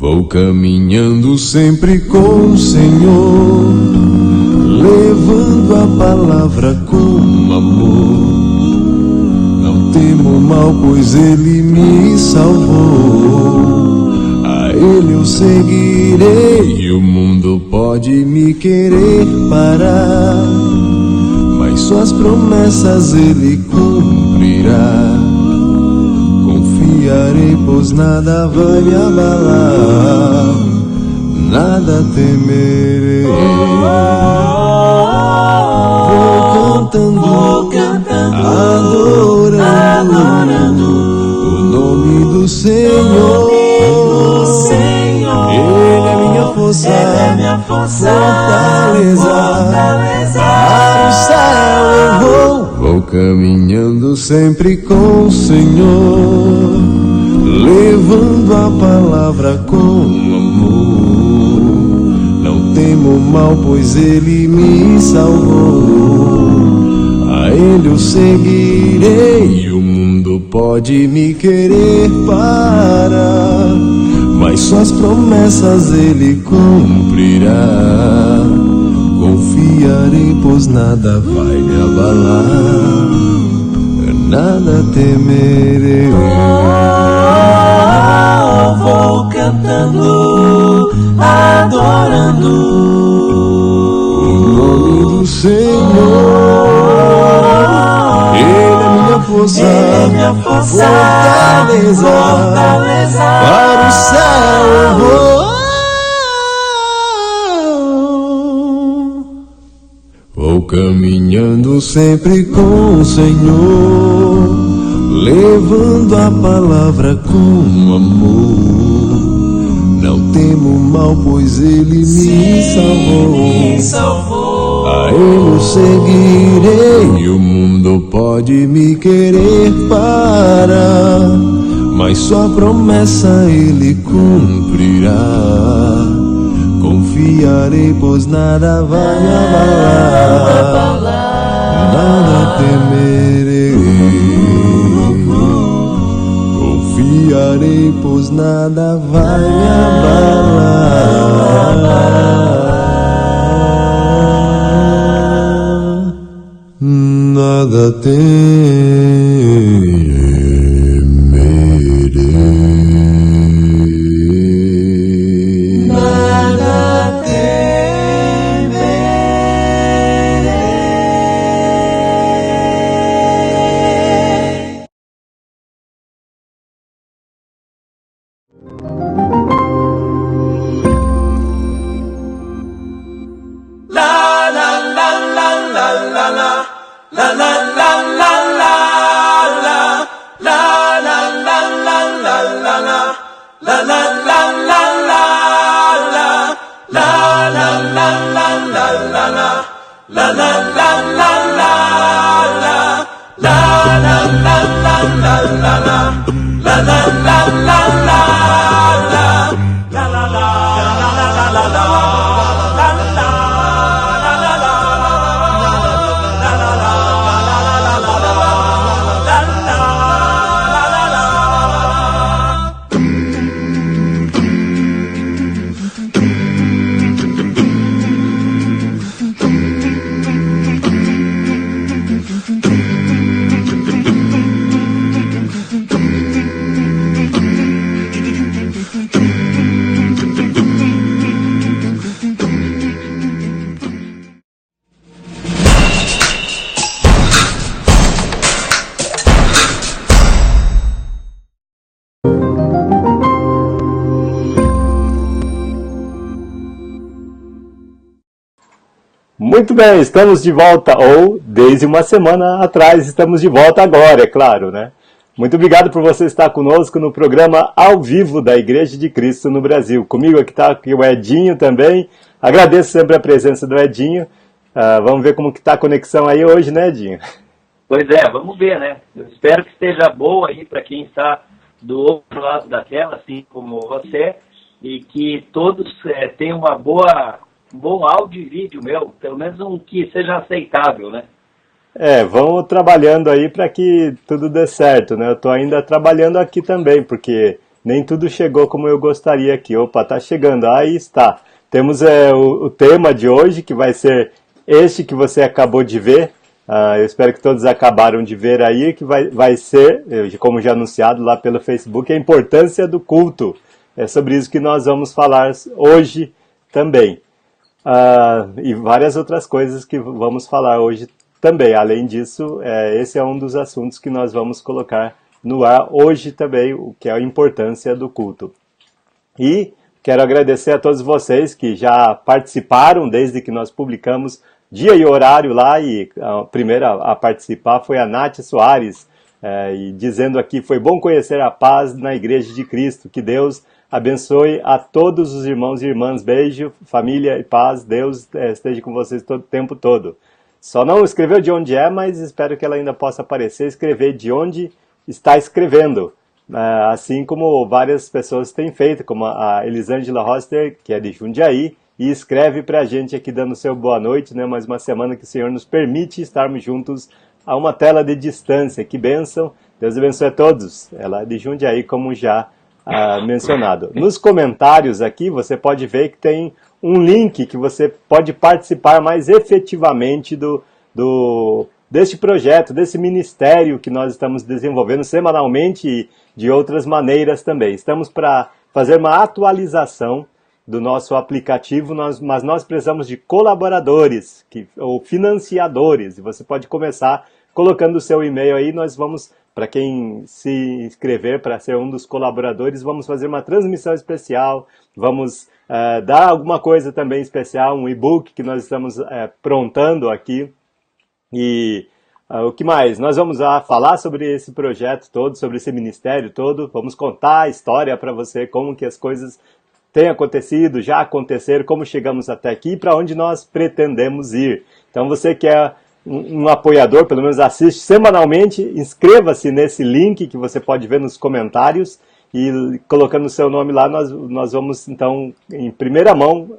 Vou caminhando sempre com o Senhor, levando a palavra com amor. Não temo mal, pois Ele me salvou. A Ele eu seguirei. O mundo pode me querer parar, mas suas promessas Ele cumprirá. Confiarei, pois nada vai me abalar, nada temerei. Vou cantando, adorando o nome do Senhor. Ele é minha força, fortaleza. Para o céu eu vou caminhando sempre com o Senhor, levando a palavra com amor. Não temo mal, pois Ele me salvou. A Ele eu seguirei. O mundo pode me querer parar, mas suas promessas Ele cumprirá. Confiarei, pois nada vai me abalar, nada temerei. Vou cantando, adorando o nome do Senhor. Ele é minha força, fortaleza. Para o céu eu vou caminhando sempre com o Senhor, levando a palavra com amor. Não temo mal, pois Ele me salvou. A Ele eu seguirei. O mundo pode me querer parar, mas sua promessa Ele cumprirá. Confiarei, pois nada vai me abalar, nada temerei. Confiarei, pois nada vai me abalar, nada temerei. Muito bem, estamos de volta, ou desde uma semana atrás estamos de volta agora, é claro, né? Muito obrigado por você estar conosco no programa ao vivo da Igreja de Cristo no Brasil. Comigo aqui está o Edinho também. Agradeço sempre a presença do Edinho. Vamos ver como que está a conexão aí hoje, né, Edinho? Pois é, vamos ver, né? Eu espero que esteja boa aí para quem está do outro lado da tela, assim como você, e que todos tenham um bom áudio e vídeo meu, pelo menos um que seja aceitável, né? Vamos trabalhando aí para que tudo dê certo, né? Eu estou ainda trabalhando aqui também, porque nem tudo chegou como eu gostaria aqui. Opa, tá chegando, aí está. Temos o tema de hoje, que vai ser este que você acabou de ver. Eu espero que todos acabaram de ver aí, que vai ser, como já anunciado lá pelo Facebook, a importância do culto. É sobre isso que nós vamos falar hoje também. E várias outras coisas que vamos falar hoje também. Além disso, esse é um dos assuntos que nós vamos colocar no ar hoje também, o que é a importância do culto. E quero agradecer a todos vocês que já participaram desde que nós publicamos dia e horário lá, e a primeira a participar foi a Nath Soares, e dizendo aqui: foi bom conhecer a paz na Igreja de Cristo, que Deus abençoe a todos os irmãos e irmãs, beijo, família e paz, Deus esteja com vocês todo o tempo todo. Só não escreveu de onde é, mas espero que ela ainda possa aparecer, escrever de onde está escrevendo, assim como várias pessoas têm feito, como a Elisângela Roster, que é de Jundiaí, e escreve para a gente aqui dando seu boa noite, né? Mais uma semana que o Senhor nos permite estarmos juntos a uma tela de distância. Que bênção, Deus abençoe a todos. Ela é de Jundiaí, como já mencionado. Nos comentários aqui você pode ver que tem um link que você pode participar mais efetivamente deste projeto, desse ministério que nós estamos desenvolvendo semanalmente e de outras maneiras também. Estamos para fazer uma atualização do nosso aplicativo, mas nós precisamos de colaboradores ou financiadores, e você pode começar colocando o seu e-mail aí. Nós vamos, para quem se inscrever para ser um dos colaboradores, vamos fazer uma transmissão especial, vamos dar alguma coisa também especial, um e-book que nós estamos prontando aqui. E o que mais? Nós vamos falar sobre esse projeto todo, sobre esse ministério todo, vamos contar a história para você, como que as coisas têm acontecido, já aconteceram, como chegamos até aqui e para onde nós pretendemos ir. Então você que é um apoiador, pelo menos assiste semanalmente, inscreva-se nesse link que você pode ver nos comentários, e colocando o seu nome lá, nós vamos então, em primeira mão,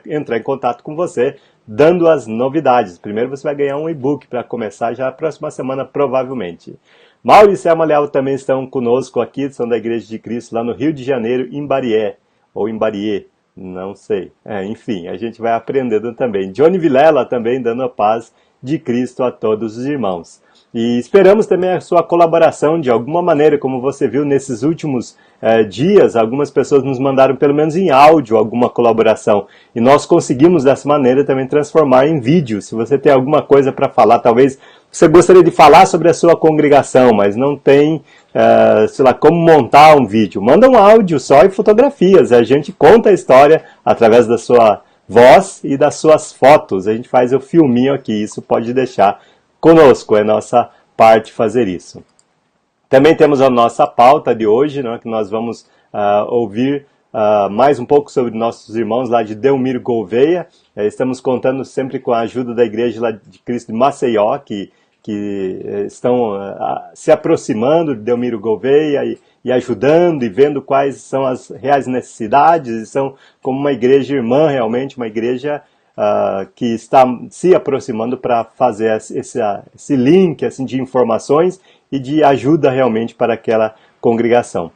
entrar em contato com você, dando as novidades. Primeiro você vai ganhar um e-book para começar já a próxima semana, provavelmente. Mauro e Selma Leal também estão conosco aqui, são da Igreja de Cristo, lá no Rio de Janeiro, em Barié, ou em Bariê, não sei. Enfim, a gente vai aprendendo também. Johnny Vilela também dando a paz de Cristo a todos os irmãos. E esperamos também a sua colaboração de alguma maneira, como você viu nesses últimos dias, algumas pessoas nos mandaram pelo menos em áudio alguma colaboração, e nós conseguimos dessa maneira também transformar em vídeo. Se você tem alguma coisa para falar, talvez você gostaria de falar sobre a sua congregação, mas não tem, sei lá, como montar um vídeo, manda um áudio só e fotografias, a gente conta a história através da sua voz e das suas fotos, a gente faz o filminho aqui, isso pode deixar conosco, é nossa parte fazer isso. Também temos a nossa pauta de hoje, né, que nós vamos ouvir mais um pouco sobre nossos irmãos lá de Delmiro Gouveia. Estamos contando sempre com a ajuda da Igreja lá de Cristo de Maceió, que estão se aproximando de Delmiro Gouveia e ajudando e vendo quais são as reais necessidades, e são como uma igreja irmã realmente, uma igreja que está se aproximando para fazer esse link assim, de informações e de ajuda realmente para aquela congregação.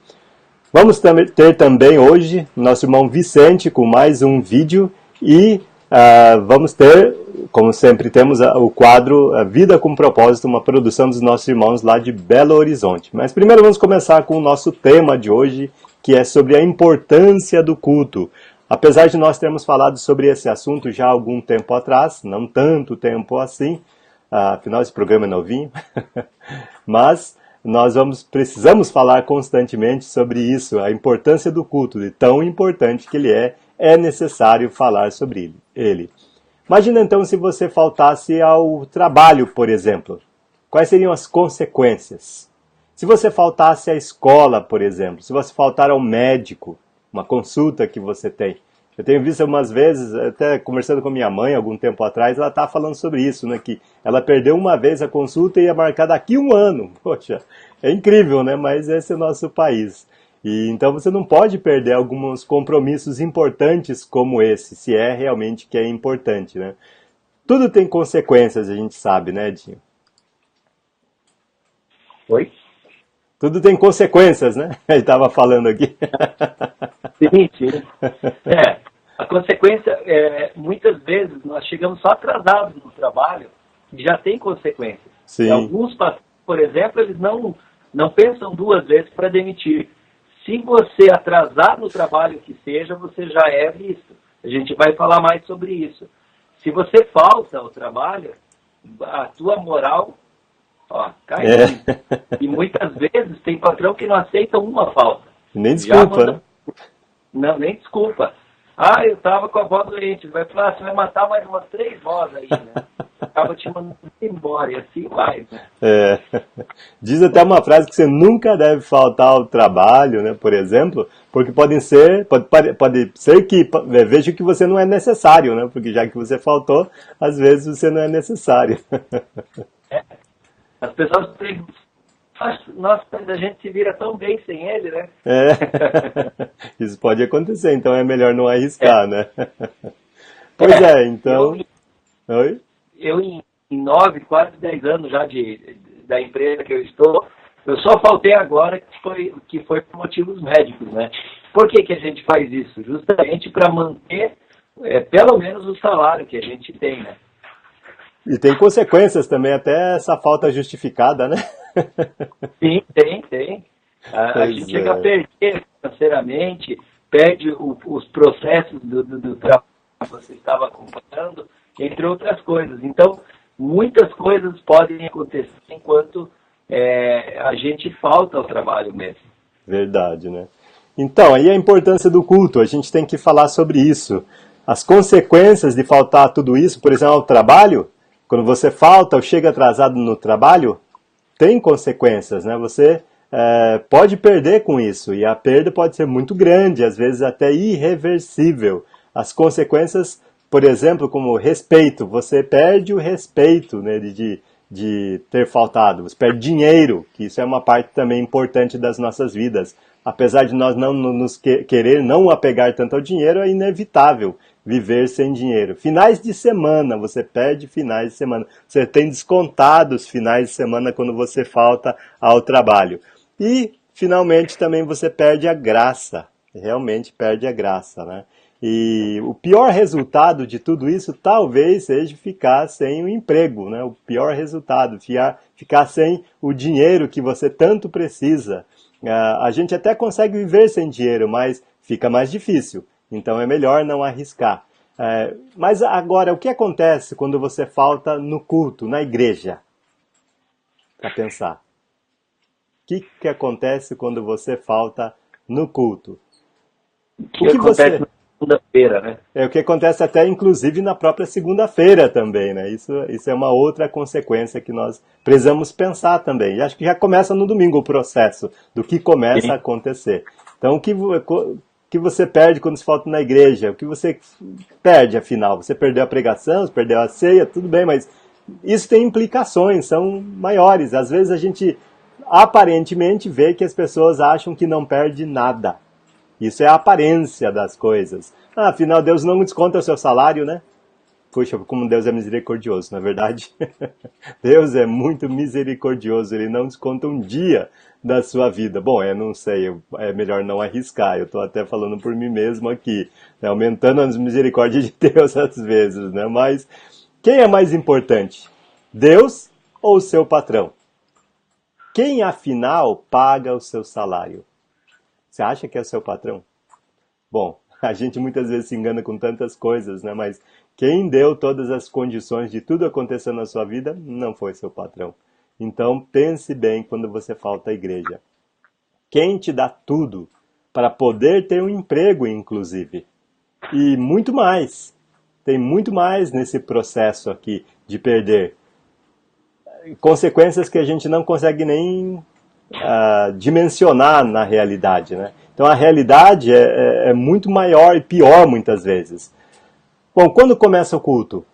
Vamos ter também hoje nosso irmão Vicente com mais um vídeo, e vamos ter, como sempre temos, o quadro Vida com Propósito, uma produção dos nossos irmãos lá de Belo Horizonte. Mas primeiro vamos começar com o nosso tema de hoje, que é sobre a importância do culto. Apesar de nós termos falado sobre esse assunto já há algum tempo atrás, não tanto tempo assim, afinal esse programa é novinho, mas nós precisamos falar constantemente sobre isso, a importância do culto, e tão importante que ele é necessário falar sobre ele. Imagina então se você faltasse ao trabalho, por exemplo. Quais seriam as consequências? Se você faltasse à escola, por exemplo, se você faltar ao médico, uma consulta que você tem. Eu tenho visto algumas vezes, até conversando com minha mãe algum tempo atrás, ela estava falando sobre isso, né, que ela perdeu uma vez a consulta e ia marcar daqui um ano. Poxa, é incrível, né? Mas esse é o nosso país. E então você não pode perder alguns compromissos importantes como esse, se é realmente que é importante, né? Tudo tem consequências, a gente sabe, né, Edinho? Oi? Tudo tem consequências, né? Ele estava falando aqui. Sim, sim. A consequência, muitas vezes, nós chegamos só atrasados no trabalho e já tem consequências. Sim. E alguns patrões, por exemplo, eles não pensam duas vezes para demitir. Se você atrasar no trabalho que seja, você já é visto. A gente vai falar mais sobre isso. Se você falta ao trabalho, a tua moral cai. E muitas vezes tem patrão que não aceita uma falta. Nem desculpa, né? Não, nem desculpa. Eu estava com a avó doente. Vai falar, você vai matar mais umas 3 vós aí, né? Acaba te mandando embora e assim vai, né? Diz até uma frase que você nunca deve faltar ao trabalho, né? Por exemplo, porque pode ser que veja que você não é necessário, né? Porque já que você faltou, às vezes você não é necessário. As pessoas perguntam, nossa, a gente se vira tão bem sem ele, né? Isso pode acontecer, então é melhor não arriscar, né? Pois então... Oi? Eu em 9, quase 10 anos já da empresa que eu estou, eu só faltei agora que foi por motivos médicos, né? Por que a gente faz isso? Justamente para manter pelo menos o salário que a gente tem, né? E tem consequências também, até essa falta justificada, né? Sim, tem. A gente chega a perder financeiramente, perde os processos do trabalho que você estava acompanhando, entre outras coisas. Então, muitas coisas podem acontecer enquanto a gente falta ao trabalho mesmo. Verdade, né? Então, aí a importância do culto, a gente tem que falar sobre isso. As consequências de faltar tudo isso, por exemplo, ao trabalho, quando você falta ou chega atrasado no trabalho, tem consequências, né? Você pode perder com isso, e a perda pode ser muito grande, às vezes até irreversível. As consequências, por exemplo, como respeito, você perde o respeito, né, de ter faltado, você perde dinheiro, que isso é uma parte também importante das nossas vidas. Apesar de nós não nos querer não apegar tanto ao dinheiro, é inevitável viver sem dinheiro. Finais de semana, você perde finais de semana. Você tem descontados finais de semana quando você falta ao trabalho. E, finalmente, também você perde a graça. Realmente perde a graça, né? E o pior resultado de tudo isso talvez seja ficar sem o emprego, né? O pior resultado, ficar sem o dinheiro que você tanto precisa. A gente até consegue viver sem dinheiro, mas fica mais difícil. Então é melhor não arriscar. Mas agora, o que acontece quando você falta no culto, na igreja? Para pensar. O que acontece quando você falta no culto? O que acontece na segunda-feira, né? O que acontece até, inclusive, na própria segunda-feira também, né? Isso é uma outra consequência que nós precisamos pensar também. E acho que já começa no domingo o processo do que começa a acontecer. Então, o que você perde quando se falta na igreja? O que você perde, afinal? Você perdeu a pregação, você perdeu a ceia, tudo bem, mas isso tem implicações, são maiores. Às vezes a gente aparentemente vê que as pessoas acham que não perde nada. Isso é a aparência das coisas. Afinal, Deus não desconta o seu salário, né? Puxa, como Deus é misericordioso, não é verdade? Deus é muito misericordioso, Ele não desconta um dia da sua vida. Bom, eu não sei, é melhor não arriscar, eu estou até falando por mim mesmo aqui, né? Aumentando as misericórdias de Deus às vezes, né? Mas quem é mais importante? Deus ou o seu patrão? Quem, afinal, paga o seu salário? Você acha que é o seu patrão? Bom, a gente muitas vezes se engana com tantas coisas, né? Mas quem deu todas as condições de tudo acontecer na sua vida não foi seu patrão. Então pense bem quando você falta à igreja. Quem te dá tudo para poder ter um emprego, inclusive? E muito mais. Tem muito mais nesse processo aqui de perder. Consequências que a gente não consegue nem dimensionar na realidade, né? Então a realidade é muito maior e pior muitas vezes. Bom, quando começa o culto?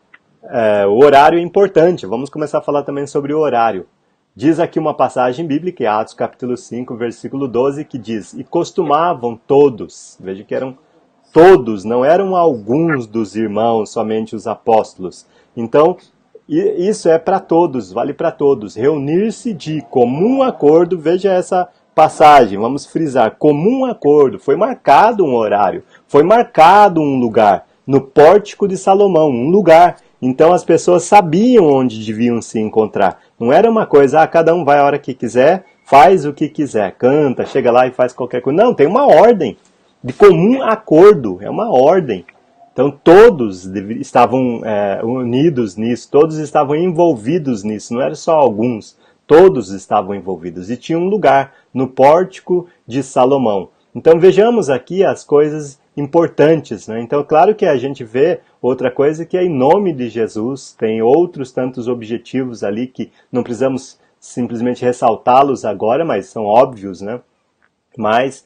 O horário é importante, vamos começar a falar também sobre o horário. Diz aqui uma passagem bíblica, Atos capítulo 5, versículo 12, que diz: e costumavam todos, veja que eram todos, não eram alguns dos irmãos, somente os apóstolos. Então, isso é para todos, vale para todos. Reunir-se de comum acordo, veja essa passagem, vamos frisar, comum acordo, foi marcado um horário, foi marcado um lugar, no pórtico de Salomão, um lugar. Então as pessoas sabiam onde deviam se encontrar. Não era uma coisa, cada um vai a hora que quiser, faz o que quiser, canta, chega lá e faz qualquer coisa. Não, tem uma ordem, de comum acordo, é uma ordem. Então todos estavam unidos nisso, todos estavam envolvidos nisso, não era só alguns, todos estavam envolvidos. E tinha um lugar no pórtico de Salomão. Então vejamos aqui as coisas importantes, né? Então claro que a gente vê outra coisa que é em nome de Jesus, tem outros tantos objetivos ali que não precisamos simplesmente ressaltá-los agora, mas são óbvios, né? Mas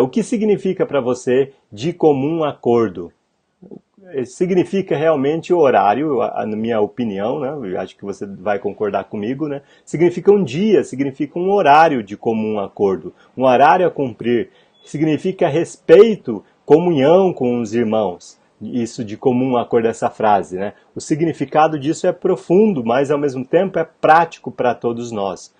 o que significa para você de comum acordo? Significa realmente o horário, na minha opinião, né? Eu acho que você vai concordar comigo, né? Significa um dia, significa um horário de comum acordo, um horário a cumprir. Significa respeito, comunhão com os irmãos. Isso de comum acordo, essa frase, né? O significado disso é profundo, mas ao mesmo tempo é prático para todos nós.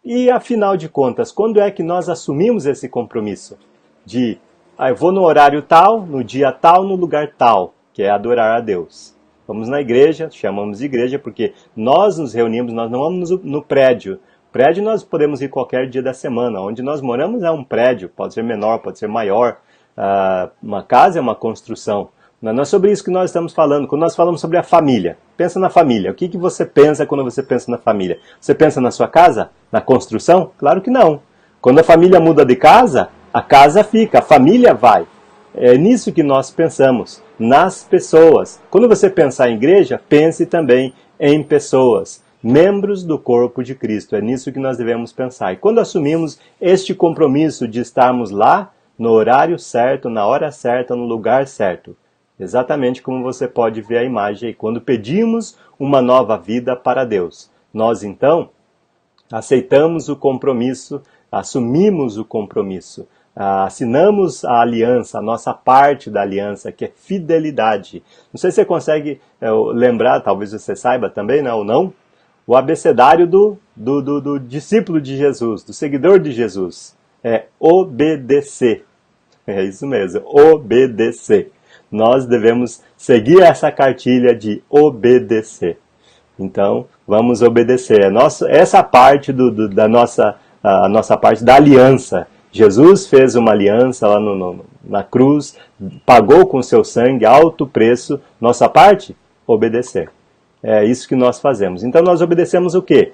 E afinal de contas, quando é que nós assumimos esse compromisso? De, eu vou no horário tal, no dia tal, no lugar tal, que é adorar a Deus. Vamos na igreja, chamamos de igreja porque nós nos reunimos, nós não vamos no prédio. Prédio nós podemos ir qualquer dia da semana. Onde nós moramos é um prédio, pode ser menor, pode ser maior. Uma casa é uma construção. Não é sobre isso que nós estamos falando. Quando nós falamos sobre a família, pensa na família. O que você pensa quando você pensa na família? Você pensa na sua casa? Na construção? Claro que não. Quando a família muda de casa, a casa fica, a família vai. É nisso que nós pensamos, nas pessoas. Quando você pensar em igreja, pense também em pessoas, membros do corpo de Cristo. É nisso que nós devemos pensar. E quando assumimos este compromisso de estarmos lá, no horário certo, na hora certa, no lugar certo, exatamente como você pode ver a imagem aí, quando pedimos uma nova vida para Deus, nós então aceitamos o compromisso, assumimos o compromisso, assinamos a aliança, a nossa parte da aliança, que é fidelidade. Não sei se você consegue lembrar, talvez você saiba também, né, ou não, o abecedário do discípulo de Jesus, do seguidor de Jesus. É obedecer. É isso mesmo, obedecer. Nós devemos seguir essa cartilha de obedecer. Então, vamos obedecer. Essa parte da nossa parte da aliança. Jesus fez uma aliança lá na cruz, pagou com seu sangue alto preço. Nossa parte? Obedecer. É isso que nós fazemos. Então, nós obedecemos o quê?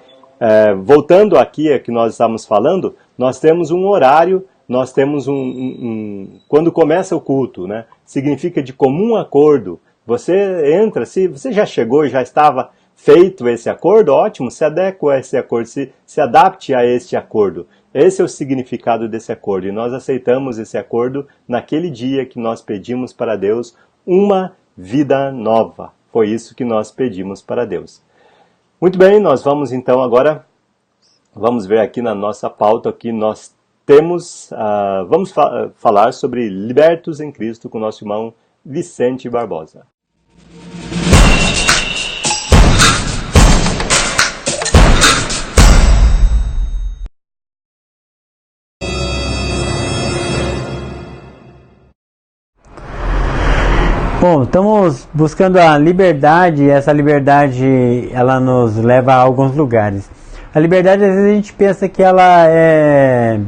Voltando aqui a que nós estávamos falando, nós temos um horário, nós temos quando começa o culto, né? Significa de comum acordo. Você entra, se você já chegou, já estava feito esse acordo, ótimo, se adeque a esse acordo, se adapte a este acordo. Esse é o significado desse acordo, e nós aceitamos esse acordo naquele dia que nós pedimos para Deus uma vida nova. Foi isso que nós pedimos para Deus. Muito bem, nós vamos então agora, vamos ver aqui na nossa pauta que nós temos, vamos falar sobre Libertos em Cristo com o nosso irmão Vicente Barbosa. Bom, estamos buscando a liberdade, e essa liberdade ela nos leva a alguns lugares. A liberdade, às vezes a gente pensa que ela é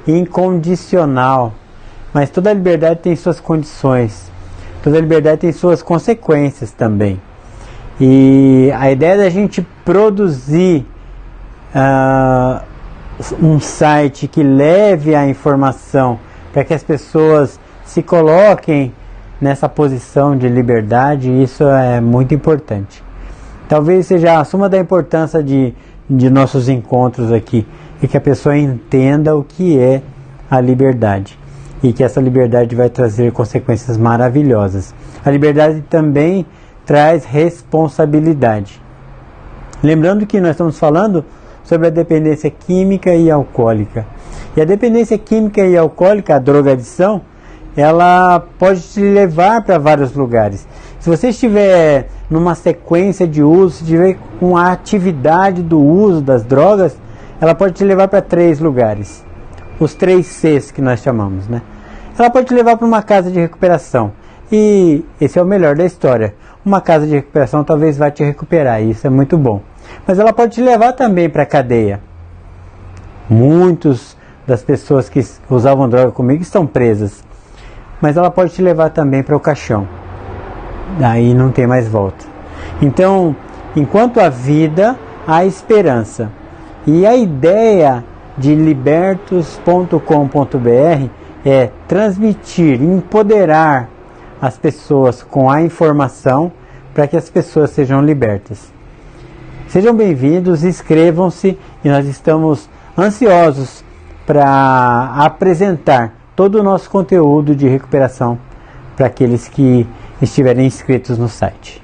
incondicional, mas toda liberdade tem suas condições, toda liberdade tem suas consequências também. E a ideia da gente produzir um site que leve a informação para que as pessoas se coloquem nessa posição de liberdade, isso é muito importante. Talvez seja a suma da importância de nossos encontros aqui, e que a pessoa entenda o que é a liberdade, e que essa liberdade vai trazer consequências maravilhosas. A liberdade também traz responsabilidade. Lembrando que nós estamos falando sobre a dependência química e alcoólica. E a dependência química e alcoólica, a drogadição, ela pode te levar para vários lugares. Se você estiver numa sequência de uso, se estiver com a atividade do uso das drogas, ela pode te levar para 3 lugares. os 3 Cs que nós chamamos, né? Ela pode te levar para uma casa de recuperação. E esse é o melhor da história. Uma casa de recuperação talvez vá te recuperar, e isso é muito bom. Mas ela pode te levar também para a cadeia. Muitas das pessoas que usavam droga comigo estão presas. Mas ela pode te levar também para o caixão. Daí não tem mais volta. Então, enquanto há vida, há esperança. E a ideia de libertos.com.br é transmitir, empoderar as pessoas com a informação para que as pessoas sejam libertas. Sejam bem-vindos, inscrevam-se e nós estamos ansiosos para apresentar todo o nosso conteúdo de recuperação para aqueles que estiverem inscritos no site.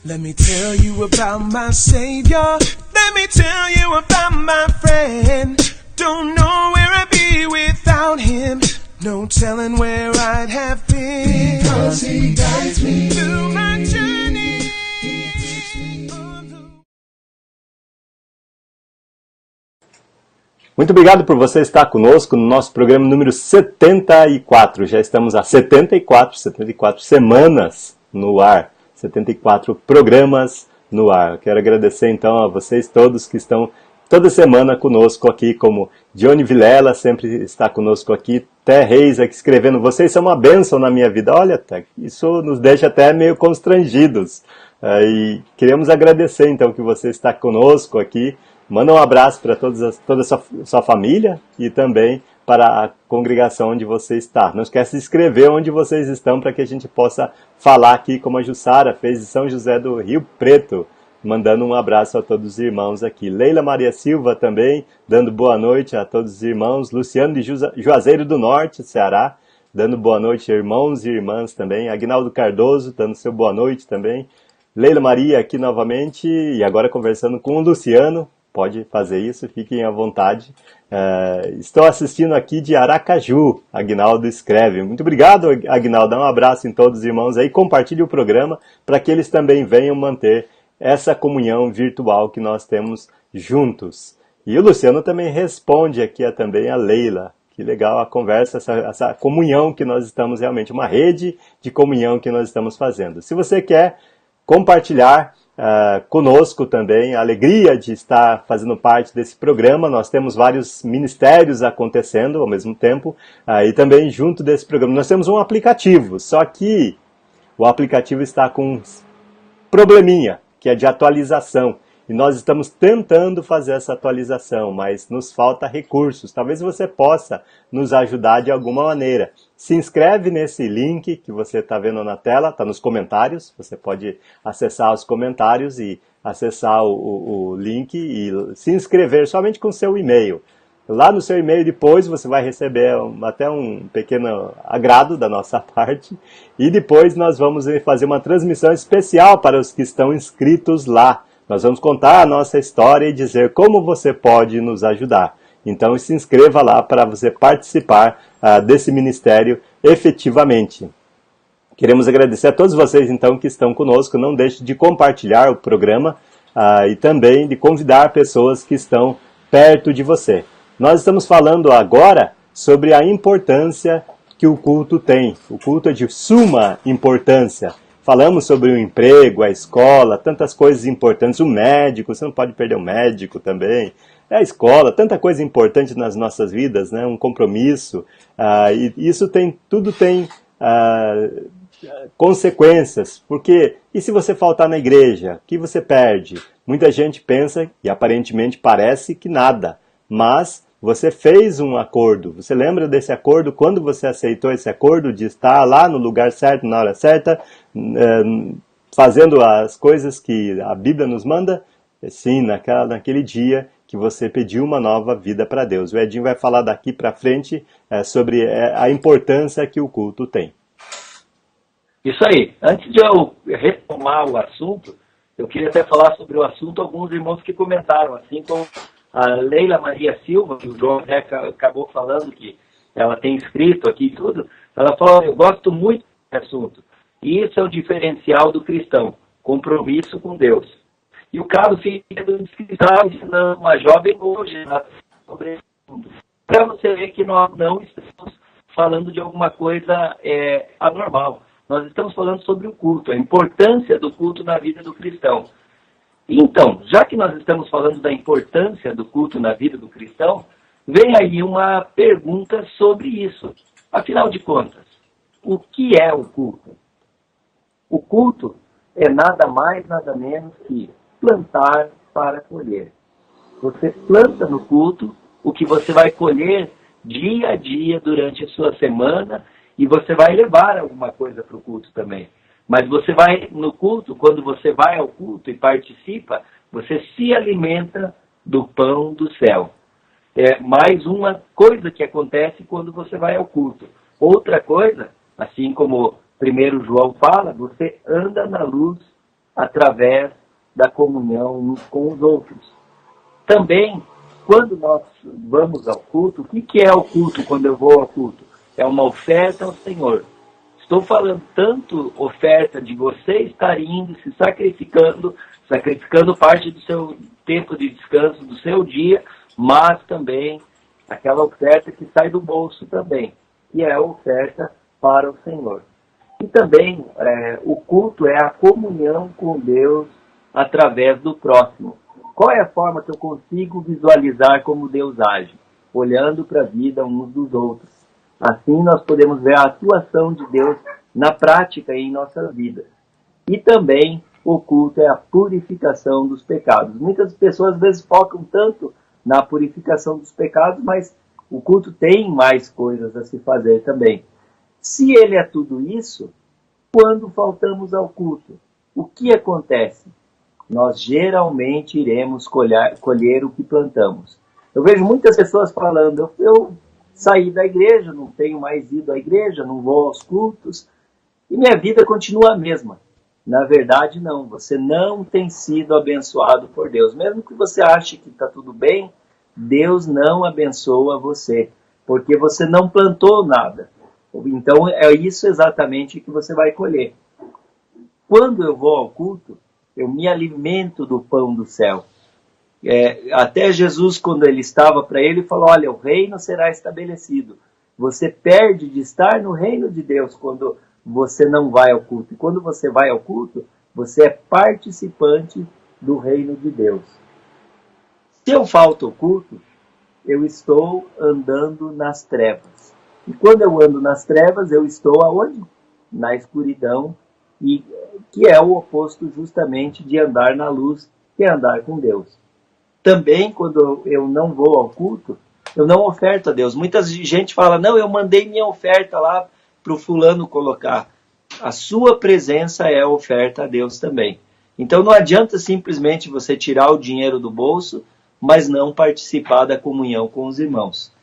Let me tell you about my Savior. Let me tell you about my friend. Don't know where I'd be without him. No telling where I'd have been. Because he guides me through my journey. Muito obrigado por você estar conosco no nosso programa número 74. Já estamos há 74 semanas no ar. 74 programas no ar. Quero agradecer então a vocês todos que estão toda semana conosco aqui, como Johnny Vilela sempre está conosco aqui, Té Reis aqui escrevendo, vocês são uma bênção na minha vida. Olha, Té, isso nos deixa até meio constrangidos. E queremos agradecer então que você está conosco aqui. Manda um abraço para toda a sua família e também para a congregação onde você está. Não esquece de escrever onde vocês estão para que a gente possa falar aqui como a Jussara fez de São José do Rio Preto, mandando um abraço a todos os irmãos aqui. Leila Maria Silva também, dando boa noite a todos os irmãos. Luciano de Juazeiro do Norte, Ceará, dando boa noite, irmãos e irmãs também. Aguinaldo Cardoso, dando seu boa noite também. Leila Maria aqui novamente, e agora conversando com o Luciano. Pode fazer isso, fiquem à vontade. Estou assistindo aqui de Aracaju, Aguinaldo escreve. Muito obrigado, Aguinaldo. Dá um abraço em todos os irmãos aí. Compartilhe o programa para que eles também venham manter essa comunhão virtual que nós temos juntos. E o Luciano também responde aqui também a Leila. Que legal a conversa, essa comunhão que nós estamos realmente, uma rede de comunhão que nós estamos fazendo. Se você quer compartilhar conosco também, a alegria de estar fazendo parte desse programa. Nós temos vários ministérios acontecendo ao mesmo tempo, e também junto desse programa nós temos um aplicativo, só que o aplicativo está com um probleminha, que é de atualização, e nós estamos tentando fazer essa atualização, mas nos falta recursos. Talvez você possa nos ajudar de alguma maneira. Se inscreve nesse link que você está vendo na tela, está nos comentários. Você pode acessar os comentários e acessar o link e se inscrever somente com seu e-mail. Lá no seu e-mail depois você vai receber até um pequeno agrado da nossa parte. E depois nós vamos fazer uma transmissão especial para os que estão inscritos lá. Nós vamos contar a nossa história e dizer como você pode nos ajudar. Então se inscreva lá para você participar desse ministério efetivamente. Queremos agradecer a todos vocês então que estão conosco. Não deixe de compartilhar o programa e também de convidar pessoas que estão perto de você. Nós estamos falando agora sobre a importância que o culto tem. O culto é de suma importância. Falamos sobre o emprego, a escola, tantas coisas importantes. O médico, você não pode perder o médico também. A escola, tanta coisa importante nas nossas vidas, né? Um compromisso. E isso tudo tem consequências. Porque, e se você faltar na igreja, o que você perde? Muita gente pensa, e aparentemente parece que nada. Mas você fez um acordo. Você lembra desse acordo? Quando você aceitou esse acordo de estar lá no lugar certo, na hora certa, fazendo as coisas que a Bíblia nos manda? Sim, naquele dia que você pediu uma nova vida para Deus. O Edinho vai falar daqui para frente sobre a importância que o culto tem. Isso aí. Antes de eu retomar o assunto, eu queria até falar sobre o assunto alguns irmãos que comentaram, assim como a Leila Maria Silva, que o João acabou falando que ela tem escrito aqui e tudo. Ela falou, eu gosto muito desse assunto. E isso é o diferencial do cristão, compromisso com Deus. E o Carlos Figueiredo disse que está ensinando uma jovem hoje sobre esse assunto. Para você ver que nós não estamos falando de alguma coisa anormal. Nós estamos falando sobre o culto, a importância do culto na vida do cristão. Então, já que nós estamos falando da importância do culto na vida do cristão, vem aí uma pergunta sobre isso. Afinal de contas, o que é o culto? O culto é nada mais, nada menos que plantar para colher. Você planta no culto o que você vai colher dia a dia durante a sua semana e você vai levar alguma coisa para o culto também. Mas você vai no culto, quando você vai ao culto e participa, você se alimenta do pão do céu. É mais uma coisa que acontece quando você vai ao culto. Outra coisa, assim como 1 João fala, você anda na luz através da comunhão uns com os outros. Também, quando nós vamos ao culto, o que é o culto quando eu vou ao culto? É uma oferta ao Senhor. Estou falando tanto oferta de você estar indo, se sacrificando parte do seu tempo de descanso, do seu dia, mas também aquela oferta que sai do bolso também, que é a oferta para o Senhor. E também o culto é a comunhão com Deus através do próximo. Qual é a forma que eu consigo visualizar como Deus age? Olhando para a vida uns dos outros. Assim nós podemos ver a atuação de Deus na prática e em nossas vidas. E também o culto é a purificação dos pecados. Muitas pessoas às vezes focam tanto na purificação dos pecados, mas o culto tem mais coisas a se fazer também. Se ele é tudo isso, quando faltamos ao culto, o que acontece? Nós geralmente iremos colher o que plantamos. Eu vejo muitas pessoas falando, eu saí da igreja, não tenho mais ido à igreja, não vou aos cultos, e minha vida continua a mesma. Na verdade, não. Você não tem sido abençoado por Deus. Mesmo que você ache que está tudo bem, Deus não abençoa você, porque você não plantou nada. Então, é isso exatamente que você vai colher. Quando eu vou ao culto, eu me alimento do pão do céu. Até Jesus, quando ele estava para ele, falou, olha, o reino será estabelecido. Você perde de estar no reino de Deus quando você não vai ao culto. E quando você vai ao culto, você é participante do reino de Deus. Se eu falto ao culto, eu estou andando nas trevas. E quando eu ando nas trevas, eu estou aonde? Na escuridão, e que é o oposto justamente de andar na luz, que é andar com Deus. Também, quando eu não vou ao culto, eu não oferto a Deus. Muita gente fala, não, eu mandei minha oferta lá para o fulano colocar. A sua presença é a oferta a Deus também. Então não adianta simplesmente você tirar o dinheiro do bolso, mas não participar da comunhão com os irmãos.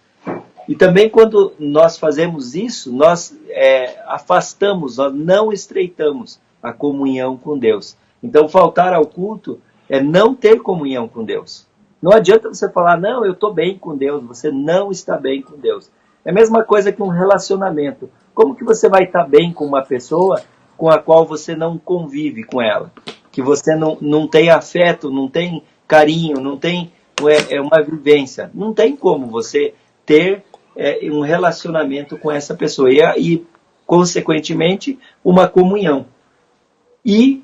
E também quando nós fazemos isso, nós afastamos, nós não estreitamos a comunhão com Deus. Então faltar ao culto é não ter comunhão com Deus. Não adianta você falar, não, eu estou bem com Deus, você não está bem com Deus. É a mesma coisa que um relacionamento. Como que você vai estar bem com uma pessoa com a qual você não convive com ela? Que você não tem afeto, não tem carinho, não tem uma vivência. Não tem como você ter um relacionamento com essa pessoa e, consequentemente, uma comunhão. E,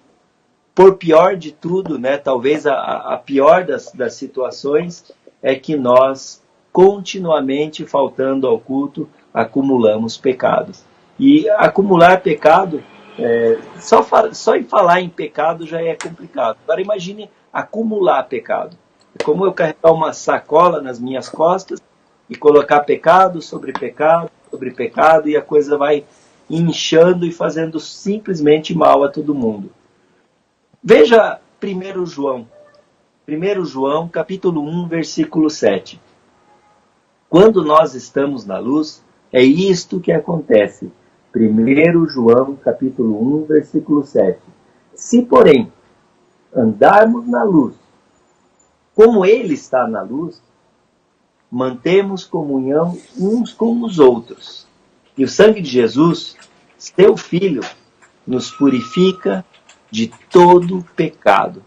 por pior de tudo, né, talvez a pior das situações, é que nós, continuamente faltando ao culto, acumulamos pecado. E acumular pecado, só em falar em pecado já é complicado. Agora imagine acumular pecado. É como eu carregar uma sacola nas minhas costas e colocar pecado, e a coisa vai inchando e fazendo simplesmente mal a todo mundo. Veja 1 João. 1 João, capítulo 1, versículo 7. Quando nós estamos na luz, é isto que acontece. 1 João, capítulo 1, versículo 7. Se, porém, andarmos na luz, como Ele está na luz, mantemos comunhão uns com os outros. E o sangue de Jesus, seu Filho, nos purifica de todo pecado.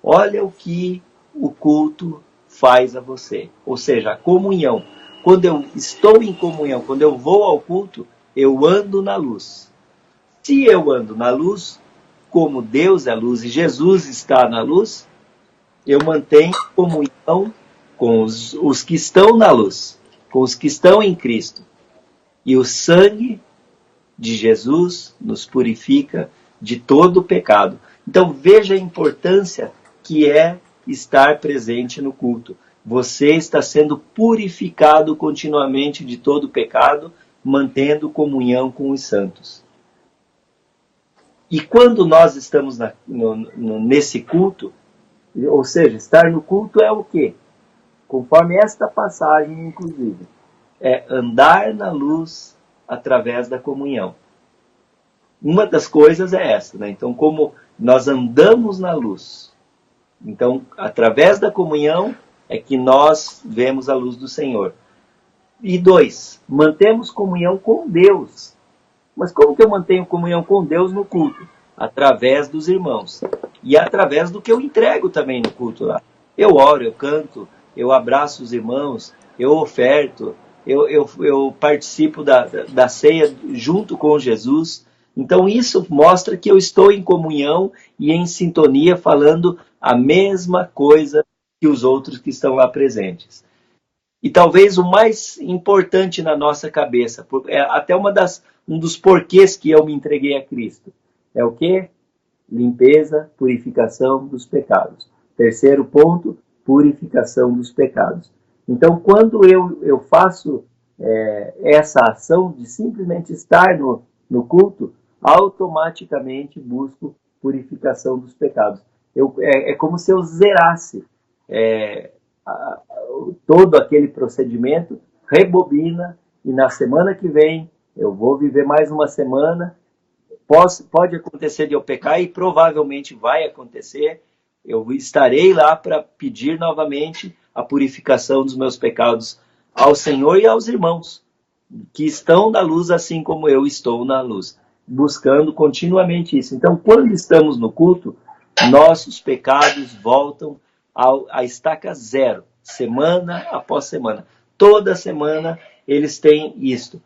Olha o que o culto faz a você. Ou seja, a comunhão. Quando eu estou em comunhão, quando eu vou ao culto, eu ando na luz. Se eu ando na luz, como Deus é luz e Jesus está na luz, eu mantenho comunhão com os que estão na luz, com os que estão em Cristo. E o sangue de Jesus nos purifica de todo o pecado. Então veja a importância que é estar presente no culto. Você está sendo purificado continuamente de todo o pecado, mantendo comunhão com os santos. E quando nós estamos nesse culto, ou seja, estar no culto é o quê? Conforme esta passagem, inclusive, é andar na luz através da comunhão. Uma das coisas é essa, né? Então, como nós andamos na luz, então, através da comunhão é que nós vemos a luz do Senhor. E 2, mantemos comunhão com Deus. Mas como que eu mantenho comunhão com Deus no culto? Através dos irmãos. E através do que eu entrego também no culto lá. Eu oro, eu canto, eu abraço os irmãos, eu oferto, eu participo da ceia junto com Jesus. Então isso mostra que eu estou em comunhão e em sintonia, falando a mesma coisa que os outros que estão lá presentes. E talvez o mais importante na nossa cabeça, é até um dos porquês que eu me entreguei a Cristo, é o quê? Limpeza, purificação dos pecados. Terceiro ponto, purificação dos pecados. Então, quando eu faço essa ação de simplesmente estar no culto, automaticamente busco purificação dos pecados. É como se eu zerasse todo aquele procedimento, rebobina, e na semana que vem eu vou viver mais uma semana. Pode acontecer de eu pecar, e provavelmente vai acontecer. Eu estarei lá para pedir novamente a purificação dos meus pecados ao Senhor e aos irmãos que estão na luz, assim como eu estou na luz, buscando continuamente isso. Então, quando estamos no culto, nossos pecados voltam à estaca zero, semana após semana. Toda semana eles têm isto.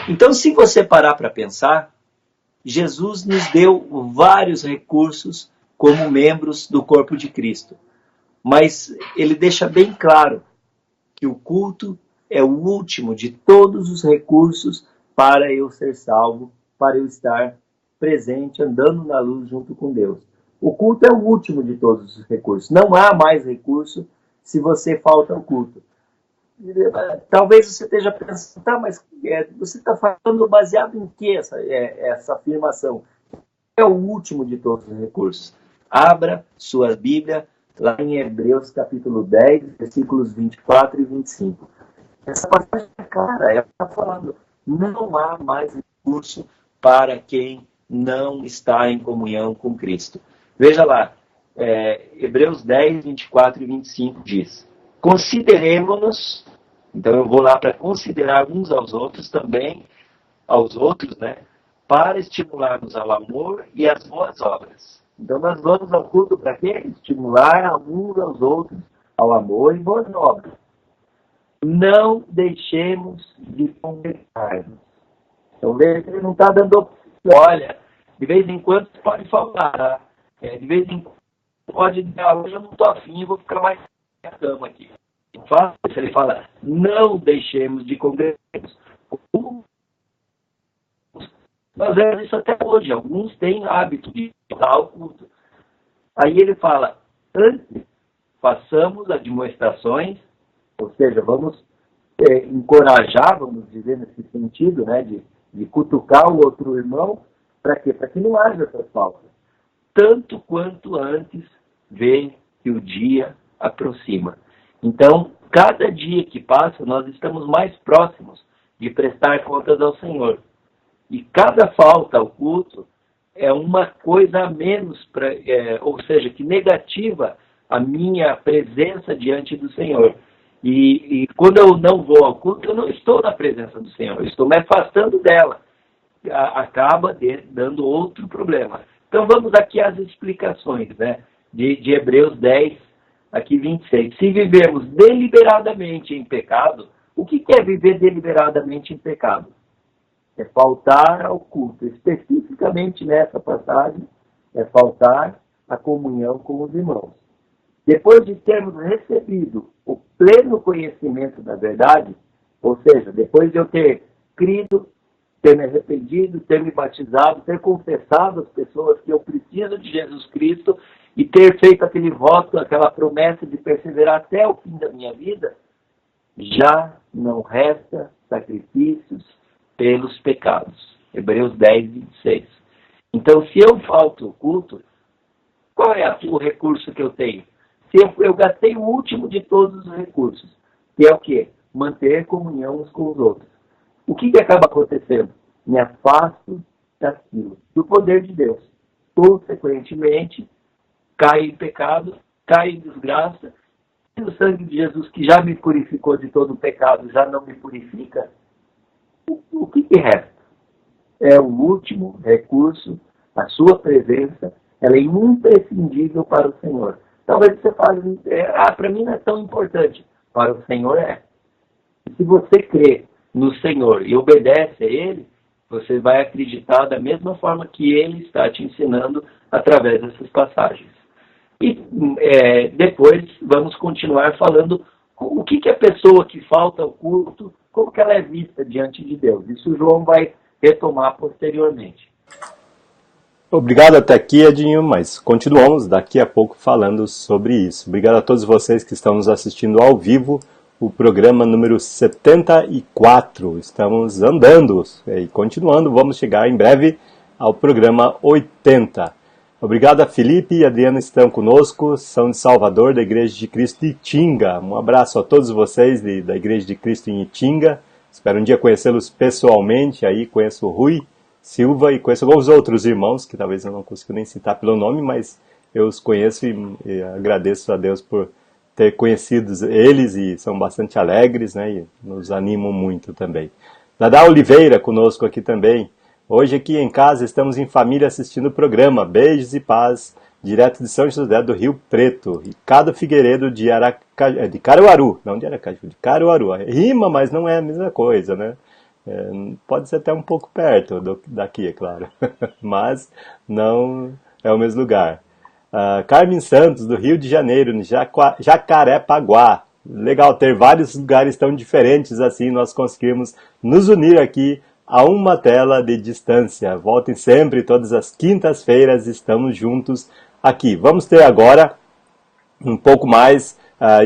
Então, se você parar para pensar, Jesus nos deu vários recursos como membros do corpo de Cristo. Mas ele deixa bem claro que o culto é o último de todos os recursos para eu ser salvo, para eu estar presente, andando na luz junto com Deus. O culto é o último de todos os recursos. Não há mais recurso se você falta ao culto. Talvez você esteja pensando, tá, mas você está falando baseado em que essa afirmação? É o último de todos os recursos. Abra sua Bíblia lá em Hebreus capítulo 10, versículos 24 e 25. Essa passagem é clara, ela está falando, não há mais recurso para quem não está em comunhão com Cristo. Veja lá, Hebreus 10, 24 e 25 diz: consideremos-nos, então eu vou lá para considerar uns aos outros também, né, para estimularmos ao amor e às boas obras. Então nós vamos ao culto para quê? Estimular uns aos outros ao amor e boas obras. Não deixemos de congregar-nos. Então veja que ele não está dando opção. Olha, de vez em quando você pode falar, tá? De vez em quando pode dizer, hoje eu não estou afim, vou ficar mais na cama aqui. Ele fala, não deixemos de congregar-nos. Nós vemos isso até hoje. Alguns têm hábito de ir ao culto. Aí ele fala, antes façamos admoestações, ou seja, vamos encorajar, vamos dizer nesse sentido, né, de cutucar o outro irmão, para quê? Para que não haja essas faltas. Tanto quanto antes vê que o dia aproxima. Então, cada dia que passa, nós estamos mais próximos de prestar contas ao Senhor. E cada falta ao culto é uma coisa a menos, ou seja, que negativa a minha presença diante do Senhor. E quando eu não vou ao culto, eu não estou na presença do Senhor, eu estou me afastando dela. Acaba dando outro problema. Então vamos aqui às explicações, né, de Hebreus 10, aqui 26. Se vivemos deliberadamente em pecado, o que é viver deliberadamente em pecado? É faltar ao culto. Especificamente nessa passagem, é faltar à comunhão com os irmãos. Depois de termos recebido o pleno conhecimento da verdade, ou seja, depois de eu ter crido, ter me arrependido, ter me batizado, ter confessado às pessoas que eu preciso de Jesus Cristo e ter feito aquele voto, aquela promessa de perseverar até o fim da minha vida, já não resta sacrifícios pelos pecados. Hebreus 10, 26. Então, se eu falto o culto, qual é o recurso que eu tenho? Se eu gastei o último de todos os recursos, que é o quê? Manter comunhão uns com os outros. O que acaba acontecendo? Me afasto daquilo, do poder de Deus. Consequentemente, cai em pecado, cai em desgraça. Se o sangue de Jesus, que já me purificou de todo o pecado, já não me purifica, o que resta? É o último recurso, a sua presença, ela é imprescindível para o Senhor. Talvez você fale, para mim não é tão importante. Para o Senhor é. E se você crê no Senhor e obedece a Ele, você vai acreditar da mesma forma que Ele está te ensinando através dessas passagens. E depois vamos continuar falando o que a pessoa que falta ao culto, como que ela é vista diante de Deus. Isso o João vai retomar posteriormente. Obrigado até aqui, Edinho, mas continuamos daqui a pouco falando sobre isso. Obrigado a todos vocês que estão nos assistindo ao vivo, o programa número 74. Estamos andando e continuando, vamos chegar em breve ao programa 80. Obrigado a Felipe e Adriana que estão conosco, são de Salvador, da Igreja de Cristo de Itinga. Um abraço a todos vocês da Igreja de Cristo em Itinga. Espero um dia conhecê-los pessoalmente, aí conheço o Rui Silva e conheço alguns outros irmãos, que talvez eu não consiga nem citar pelo nome, mas eu os conheço e agradeço a Deus por ter conhecido eles e são bastante alegres, né, e nos animam muito também. Dadá Oliveira conosco aqui também. Hoje aqui em casa estamos em família assistindo o programa. Beijos e paz, direto de São José do Rio Preto. Ricardo Figueiredo de Caruaru, não de Aracaju, de Caruaru. Rima, mas não é a mesma coisa, né? Pode ser até um pouco perto daqui, é claro, mas não é o mesmo lugar. Carmen Santos, do Rio de Janeiro, Jacarepaguá. Legal ter vários lugares tão diferentes assim, nós conseguimos nos unir aqui a uma tela de distância. Voltem sempre, todas as quintas-feiras estamos juntos aqui. Vamos ter agora um pouco mais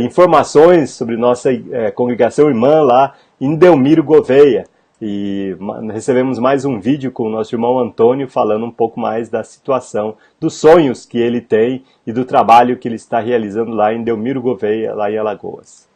informações sobre nossa congregação irmã lá em Delmiro Gouveia. E recebemos mais um vídeo com o nosso irmão Antônio falando um pouco mais da situação, dos sonhos que ele tem e do trabalho que ele está realizando lá em Delmiro Gouveia, lá em Alagoas.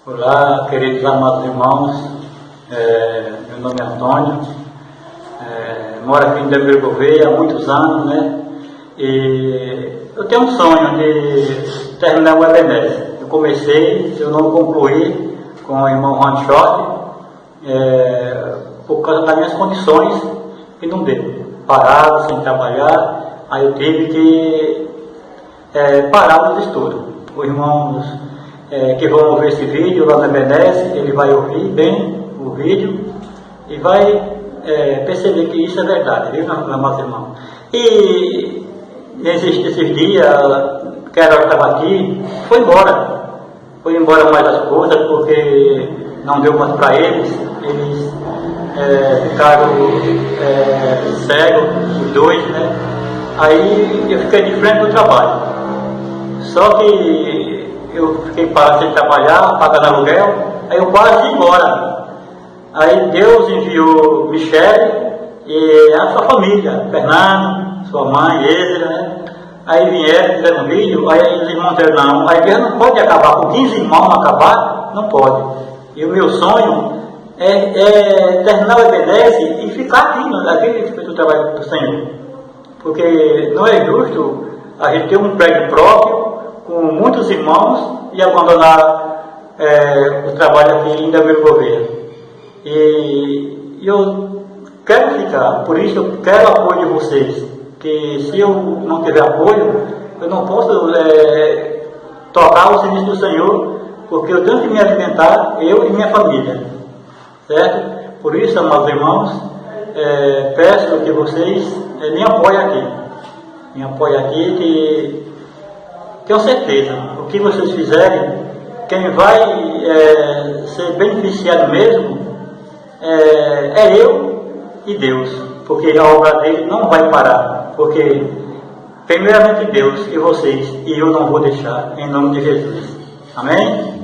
Olá, queridos amados irmãos. Meu nome é Antônio, moro aqui em Delmiro Gouveia há muitos anos, né? E eu tenho um sonho de terminar o EBNES. Eu comecei, eu não concluí com o irmão Juan Short, por causa das minhas condições, que não deu. Parado, sem trabalhar, aí eu tive que parar os estudos. Os irmãos que vão ouvir esse vídeo lá no EBNES, ele vai ouvir bem o vídeo e vai perceber que isso é verdade, viu, meus amados irmãos? E esses dias que eu estava aqui, foi embora mais as coisas, porque não deu mais para eles ficaram cegos, os dois, né? Aí eu fiquei de frente do trabalho, só que eu fiquei parado sem trabalhar, pagando aluguel, aí eu quase ia embora. Aí Deus enviou Michele e a sua família, Fernando, sua mãe, Ezra, né? Aí vieram, fizeram um vídeo, aí os irmãos disseram, não, a igreja não pode acabar, com 15 irmãos acabar, não pode. E o meu sonho é terminar o EBDES e ficar aqui, aqui do trabalho do Senhor. Porque não é justo a gente ter um prédio próprio, com muitos irmãos, e abandonar o trabalho aqui em Delmiro Gouveia. E eu quero ficar, por isso eu quero o apoio de vocês, que se eu não tiver apoio, eu não posso tocar o serviço do Senhor, porque eu tenho que me alimentar, eu e minha família, certo? Por isso, amados irmãos, peço que vocês me apoiem aqui, que tenho certeza, o que vocês fizerem, quem vai ser beneficiado mesmo é eu e Deus, porque a obra dele não vai parar, porque primeiramente Deus e vocês, e eu não vou deixar, em nome de Jesus. Amém?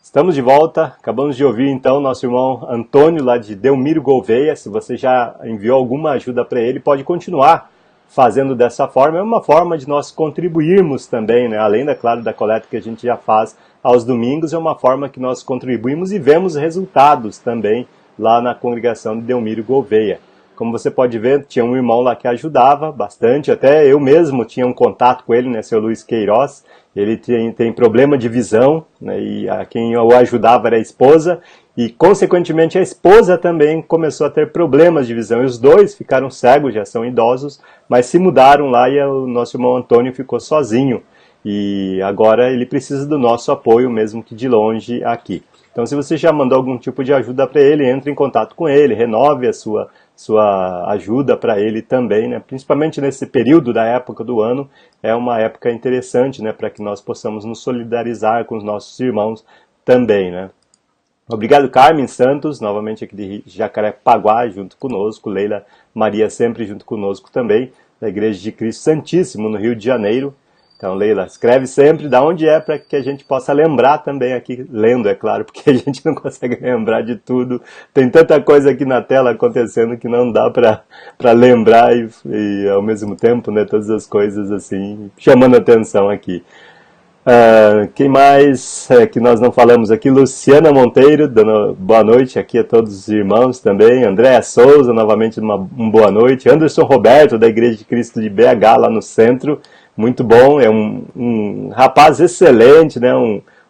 Estamos de volta, acabamos de ouvir então nosso irmão Antônio lá de Delmiro Gouveia. Se você já enviou alguma ajuda para ele, pode continuar fazendo dessa forma. É uma forma de nós contribuirmos também, né? Além, claro, da coleta que a gente já faz aos domingos, é uma forma que nós contribuímos e vemos resultados também lá na congregação de Delmiro Gouveia. Como você pode ver, tinha um irmão lá que ajudava bastante, até eu mesmo tinha um contato com ele, né, seu Luiz Queiroz. Ele tem problema de visão, né, e a quem o ajudava era a esposa, e consequentemente a esposa também começou a ter problemas de visão, e os dois ficaram cegos, já são idosos, mas se mudaram lá e o nosso irmão Antônio ficou sozinho, e agora ele precisa do nosso apoio, mesmo que de longe aqui. Então, se você já mandou algum tipo de ajuda para ele, entre em contato com ele, renove a sua ajuda para ele também, né? Principalmente nesse período da época do ano, é uma época interessante, né? Para que nós possamos nos solidarizar com os nossos irmãos também, né? Obrigado, Carmen Santos, novamente aqui de Jacarepaguá, junto conosco, Leila Maria sempre junto conosco também, da Igreja de Cristo Santíssimo, no Rio de Janeiro. Então, Leila, escreve sempre de onde é para que a gente possa lembrar também aqui, lendo, é claro, porque a gente não consegue lembrar de tudo. Tem tanta coisa aqui na tela acontecendo que não dá para lembrar e ao mesmo tempo, né, todas as coisas assim, chamando a atenção aqui. Quem mais que nós não falamos aqui? Luciana Monteiro, dando boa noite aqui a todos os irmãos também. Andréa Souza, novamente uma boa noite. Anderson Roberto, da Igreja de Cristo de BH, lá no centro. Muito bom, é um rapaz excelente, né?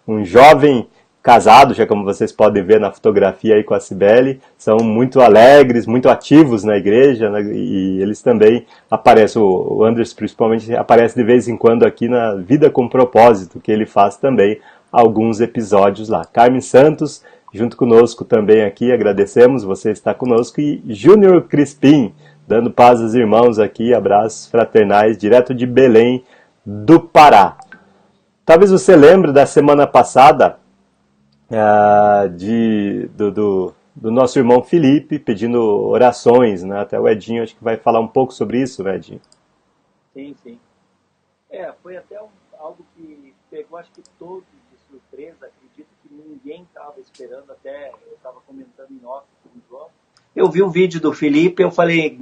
Um jovem casado, já como vocês podem ver na fotografia aí com a Cibele, são muito alegres, muito ativos na igreja, né? E eles também aparecem, o Anderson principalmente aparece de vez em quando aqui na Vida com Propósito, que ele faz também alguns episódios lá. Carmen Santos, junto conosco também aqui, agradecemos, você está conosco, e Júnior Crispim, dando paz aos irmãos aqui, abraços fraternais, direto de Belém do Pará. Talvez você lembre da semana passada do nosso irmão Felipe pedindo orações, né? Até o Edinho acho que vai falar um pouco sobre isso, né, Edinho? Sim. Foi até algo que pegou acho que todos de surpresa, acredito que ninguém estava esperando, até eu estava comentando em off com o João. Eu vi o vídeo do Felipe, eu falei,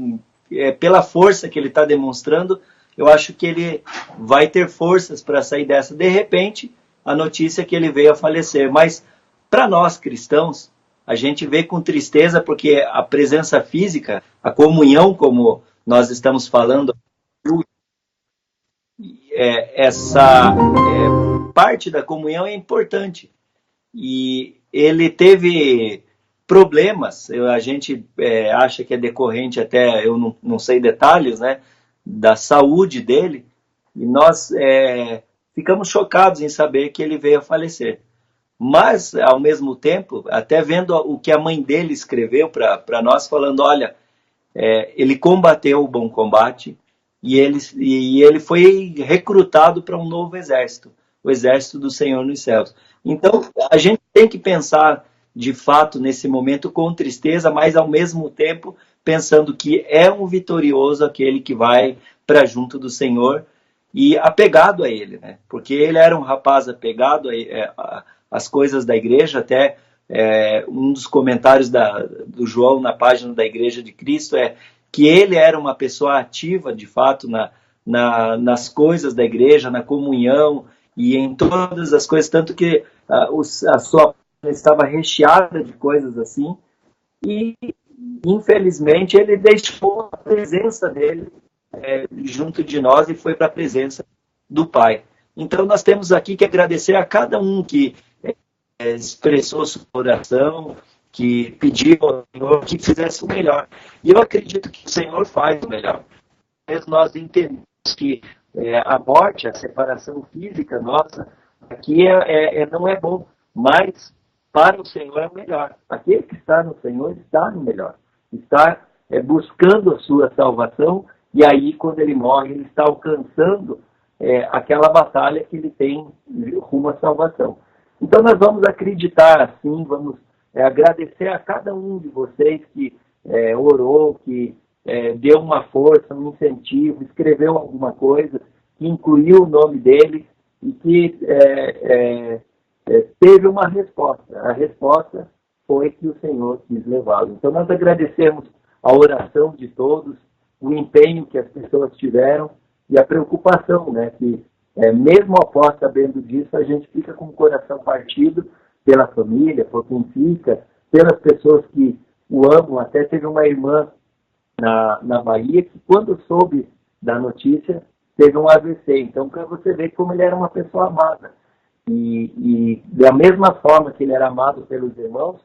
pela força que ele está demonstrando, eu acho que ele vai ter forças para sair dessa. De repente, a notícia que ele veio a falecer. Mas, para nós cristãos, a gente vê com tristeza, porque a presença física, a comunhão, como nós estamos falando, essa parte da comunhão é importante. E ele teve problemas, a gente acha que é decorrente até, eu não sei detalhes, né, da saúde dele, e nós ficamos chocados em saber que ele veio a falecer. Mas, ao mesmo tempo, até vendo o que a mãe dele escreveu para nós, falando, olha, ele combateu o bom combate e ele foi recrutado para um novo exército, o exército do Senhor nos céus. Então, a gente tem que pensar, de fato, nesse momento com tristeza, mas ao mesmo tempo pensando que é um vitorioso aquele que vai para junto do Senhor e apegado a ele, né? Porque ele era um rapaz apegado às coisas da igreja. Até um dos comentários do João na página da Igreja de Cristo é que ele era uma pessoa ativa, de fato, nas coisas da igreja, na comunhão e em todas as coisas, tanto que a sua estava recheada de coisas assim, e infelizmente ele deixou a presença dele junto de nós e foi para a presença do Pai. Então nós temos aqui que agradecer a cada um que expressou sua oração, que pediu ao Senhor que fizesse o melhor. E eu acredito que o Senhor faz o melhor. Mas nós entendemos que a morte, a separação física nossa, aqui não é bom, mas para o Senhor é o melhor. Aquele que está no Senhor está no melhor. Está buscando a sua salvação, e aí quando ele morre, ele está alcançando aquela batalha que ele tem rumo à salvação. Então nós vamos acreditar assim, vamos agradecer a cada um de vocês que orou, que deu uma força, um incentivo, escreveu alguma coisa, que incluiu o nome dele e que teve uma resposta. A resposta foi que o Senhor quis levá-lo. Então nós agradecemos a oração de todos, o empenho que as pessoas tiveram e a preocupação, né, que mesmo após sabendo disso, a gente fica com o coração partido pela família, por quem fica, pelas pessoas que o amam. Até teve uma irmã na Bahia que, quando soube da notícia, teve um AVC. Então, para você ver como ele era uma pessoa amada. E da mesma forma que ele era amado pelos irmãos,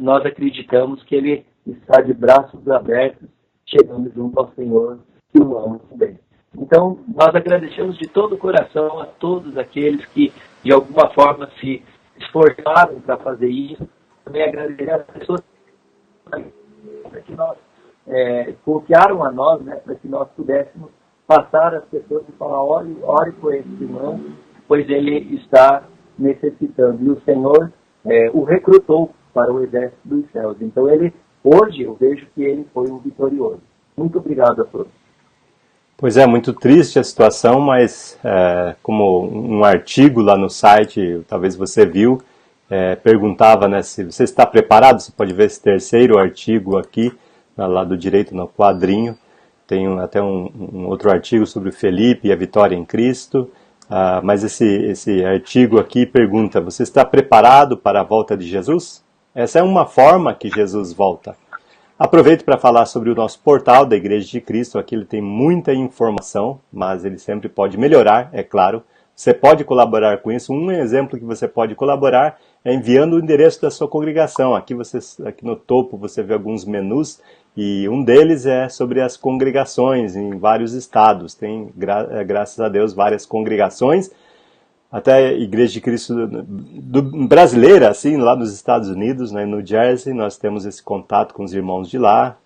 nós acreditamos que ele está de braços abertos, chegando junto ao Senhor, que o ama também. Então, nós agradecemos de todo o coração a todos aqueles que, de alguma forma, se esforçaram para fazer isso. Também agradecer às pessoas que confiaram a nós, né, para que nós pudéssemos passar às pessoas e falar: ore por esse irmão, pois ele está necessitando. E o Senhor o recrutou para o exército dos céus. Então, hoje eu vejo que ele foi um vitorioso. Muito obrigado a todos. Pois é, muito triste a situação, mas como um artigo lá no site, talvez você viu, perguntava, né, se você está preparado. Você pode ver esse terceiro artigo aqui, no lado direito, no quadrinho. Tem até um outro artigo sobre o Felipe e a vitória em Cristo. Mas esse artigo aqui pergunta: você está preparado para a volta de Jesus? Essa é uma forma que Jesus volta. Aproveito para falar sobre o nosso portal da Igreja de Cristo. Aqui ele tem muita informação, mas ele sempre pode melhorar, é claro. Você pode colaborar com isso. Um exemplo que você pode colaborar é enviando o endereço da sua congregação. Aqui no topo você vê alguns menus, e um deles é sobre as congregações em vários estados. Tem, graças a Deus, várias congregações. Até a Igreja de Cristo brasileira, assim, lá nos Estados Unidos, né, no Jersey, nós temos esse contato com os irmãos de lá,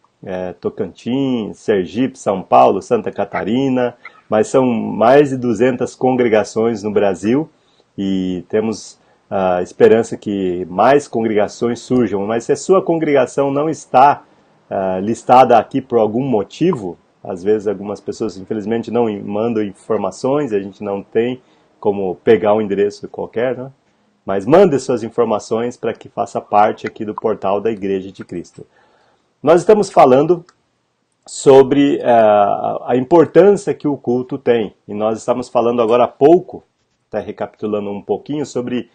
Tocantins, Sergipe, São Paulo, Santa Catarina, mas são mais de 200 congregações no Brasil, e temos a esperança que mais congregações surjam. Mas se a sua congregação não está listada aqui por algum motivo, às vezes algumas pessoas infelizmente não mandam informações, a gente não tem como pegar um endereço qualquer, né? Mas mande suas informações para que faça parte aqui do portal da Igreja de Cristo. Nós estamos falando sobre a importância que o culto tem, e nós estamos falando agora há pouco, até recapitulando um pouquinho, sobre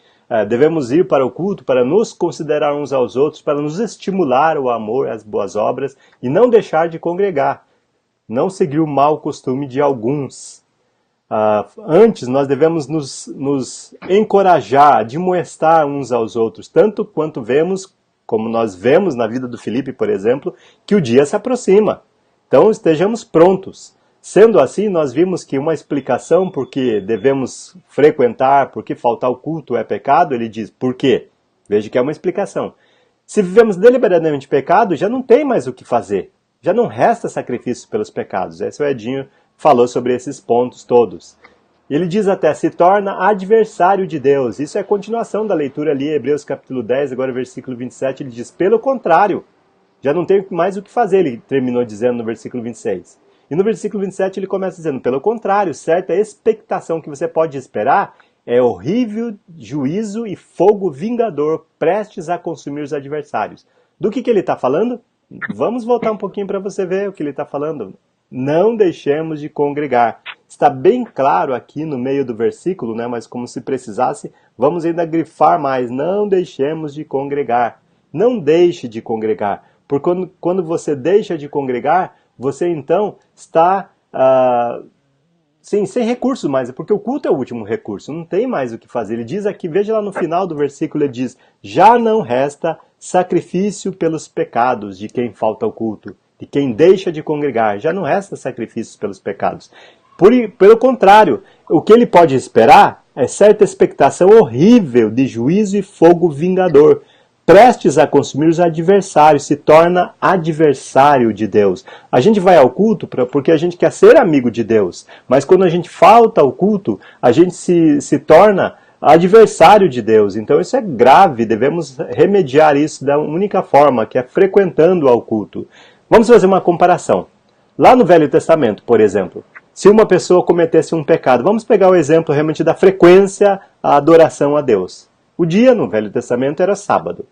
devemos ir para o culto para nos considerar uns aos outros, para nos estimular o amor, as boas obras, e não deixar de congregar, não seguir o mau costume de alguns. Antes, nós devemos nos encorajar, admoestar uns aos outros, tanto quanto vemos, como nós vemos na vida do Felipe, por exemplo, que o dia se aproxima. Então, estejamos prontos. Sendo assim, nós vimos que uma explicação por que devemos frequentar, por que faltar o culto é pecado, ele diz: por quê? Veja que é uma explicação. Se vivemos deliberadamente pecado, já não tem mais o que fazer. Já não resta sacrifício pelos pecados. Esse o Edinho falou sobre esses pontos todos. Ele diz até, se torna adversário de Deus. Isso é a continuação da leitura ali, Hebreus capítulo 10, agora versículo 27, ele diz, pelo contrário, já não tem mais o que fazer, ele terminou dizendo no versículo 26. E no versículo 27 ele começa dizendo, pelo contrário, certa expectação que você pode esperar é horrível juízo e fogo vingador prestes a consumir os adversários. Do que ele está falando? Vamos voltar um pouquinho para você ver o que ele está falando. Não deixemos de congregar. Está bem claro aqui no meio do versículo, né? Mas como se precisasse, vamos ainda grifar mais. Não deixemos de congregar. Não deixe de congregar. Porque quando você deixa de congregar, você então está sem recurso mais. Porque o culto é o último recurso. Não tem mais o que fazer. Ele diz aqui, veja lá no final do versículo, ele diz, já não resta sacrifício pelos pecados de quem falta ao culto. De quem deixa de congregar, já não resta sacrifícios pelos pecados. Pelo contrário, o que ele pode esperar é certa expectação horrível de juízo e fogo vingador, prestes a consumir os adversários, se torna adversário de Deus. A gente vai ao culto porque a gente quer ser amigo de Deus, mas quando a gente falta ao culto, a gente se torna adversário de Deus. Então isso é grave, devemos remediar isso da única forma, que é frequentando ao culto. Vamos fazer uma comparação. Lá no Velho Testamento, por exemplo, se uma pessoa cometesse um pecado, vamos pegar o exemplo realmente da frequência à adoração a Deus. O dia no Velho Testamento era sábado.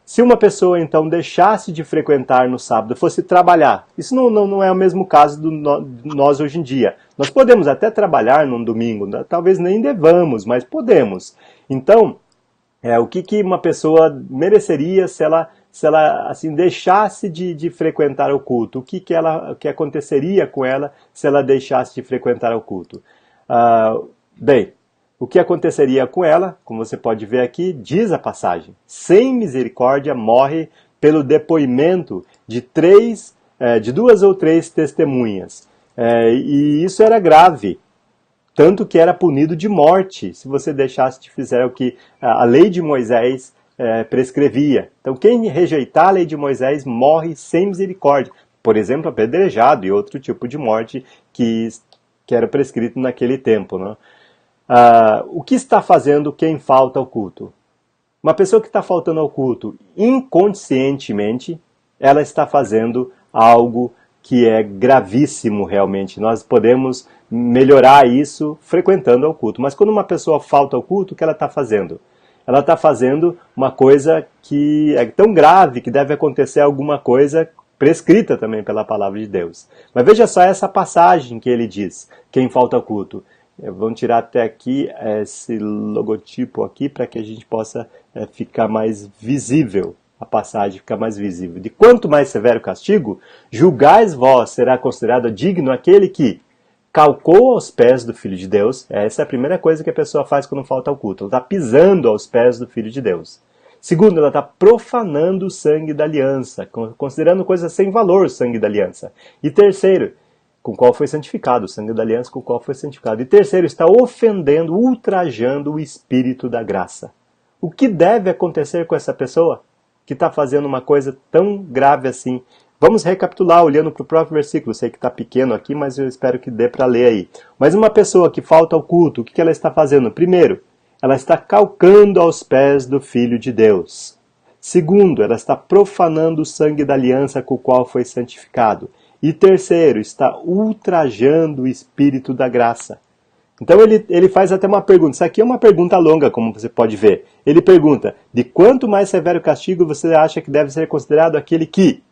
Se uma pessoa então deixasse de frequentar no sábado, fosse trabalhar, isso não é o mesmo caso de nós hoje em dia. Nós podemos até trabalhar num domingo, talvez nem devamos, mas podemos. Então, o que uma pessoa mereceria se ela assim, deixasse de frequentar o culto? O que aconteceria com ela se ela deixasse de frequentar o culto? Bem, o que aconteceria com ela, como você pode ver aqui, diz a passagem, sem misericórdia morre pelo depoimento de 2 ou 3 testemunhas. E isso era grave, tanto que era punido de morte se você deixasse de fazer o que a lei de Moisés prescrevia. Então quem rejeitar a lei de Moisés morre sem misericórdia. Por exemplo, apedrejado e outro tipo de morte que era prescrito naquele tempo, né? O que está fazendo quem falta ao culto? Uma pessoa que está faltando ao culto, inconscientemente, ela está fazendo algo que é gravíssimo realmente. Nós podemos melhorar isso frequentando ao culto. Mas quando uma pessoa falta ao culto, o que ela está fazendo? Ela está fazendo uma coisa que é tão grave que deve acontecer alguma coisa prescrita também pela palavra de Deus. Mas veja só essa passagem que ele diz, quem falta ao culto. Vamos tirar até aqui esse logotipo aqui para que a gente possa ficar mais visível, a passagem ficar mais visível. De quanto mais severo o castigo, julgais vós, será considerado digno aquele que calcou aos pés do Filho de Deus. Essa é a primeira coisa que a pessoa faz quando falta ao culto. Ela está pisando aos pés do Filho de Deus. Segundo, ela está profanando o sangue da aliança, considerando coisa sem valor o sangue da aliança. E terceiro, com o qual foi santificado, o sangue da aliança com o qual foi santificado. E terceiro, está ofendendo, ultrajando o Espírito da graça. O que deve acontecer com essa pessoa que está fazendo uma coisa tão grave assim? Vamos recapitular, olhando para o próprio versículo. Sei que está pequeno aqui, mas eu espero que dê para ler aí. Mas uma pessoa que falta ao culto, o que ela está fazendo? Primeiro, ela está calcando aos pés do Filho de Deus. Segundo, ela está profanando o sangue da aliança com o qual foi santificado. E terceiro, está ultrajando o Espírito da graça. Então ele faz até uma pergunta. Isso aqui é uma pergunta longa, como você pode ver. Ele pergunta, de quanto mais severo castigo você acha que deve ser considerado aquele que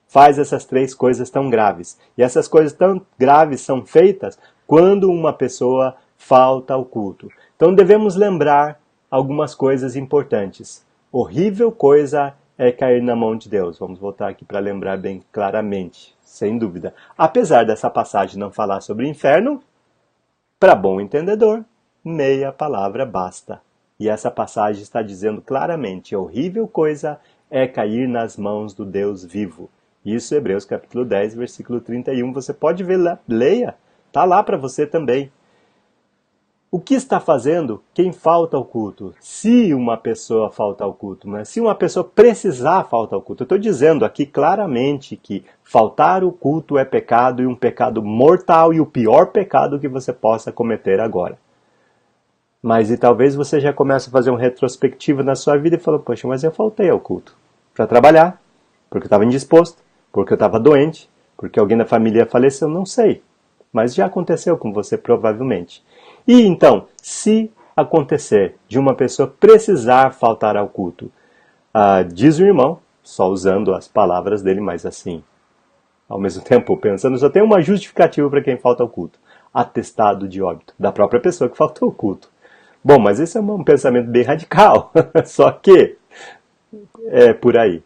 faz essas 3 coisas tão graves? E essas coisas tão graves são feitas quando uma pessoa falta ao culto. Então devemos lembrar algumas coisas importantes. Horrível coisa é cair na mão de Deus. Vamos voltar aqui para lembrar bem claramente. Sem dúvida. Apesar dessa passagem não falar sobre o inferno, para bom entendedor, meia palavra basta. E essa passagem está dizendo claramente, horrível coisa é cair nas mãos do Deus vivo. Isso, Hebreus capítulo 10, versículo 31. Você pode ver lá, leia, está lá para você também. O que está fazendo quem falta ao culto? Se uma pessoa falta ao culto, né? Se uma pessoa precisar faltar ao culto. Eu estou dizendo aqui claramente que faltar o culto é pecado e um pecado mortal e o pior pecado que você possa cometer agora. Mas e talvez você já comece a fazer um retrospectivo na sua vida e fala, poxa, mas eu faltei ao culto. Para trabalhar, porque eu estava indisposto, porque eu estava doente, porque alguém da família faleceu, não sei. Mas já aconteceu com você provavelmente. E então, se acontecer de uma pessoa precisar faltar ao culto, diz o irmão, só usando as palavras dele, mas assim, ao mesmo tempo pensando, só tem uma justificativa para quem falta ao culto. Atestado de óbito, da própria pessoa que faltou ao culto. Bom, mas esse é um pensamento bem radical, só que é por aí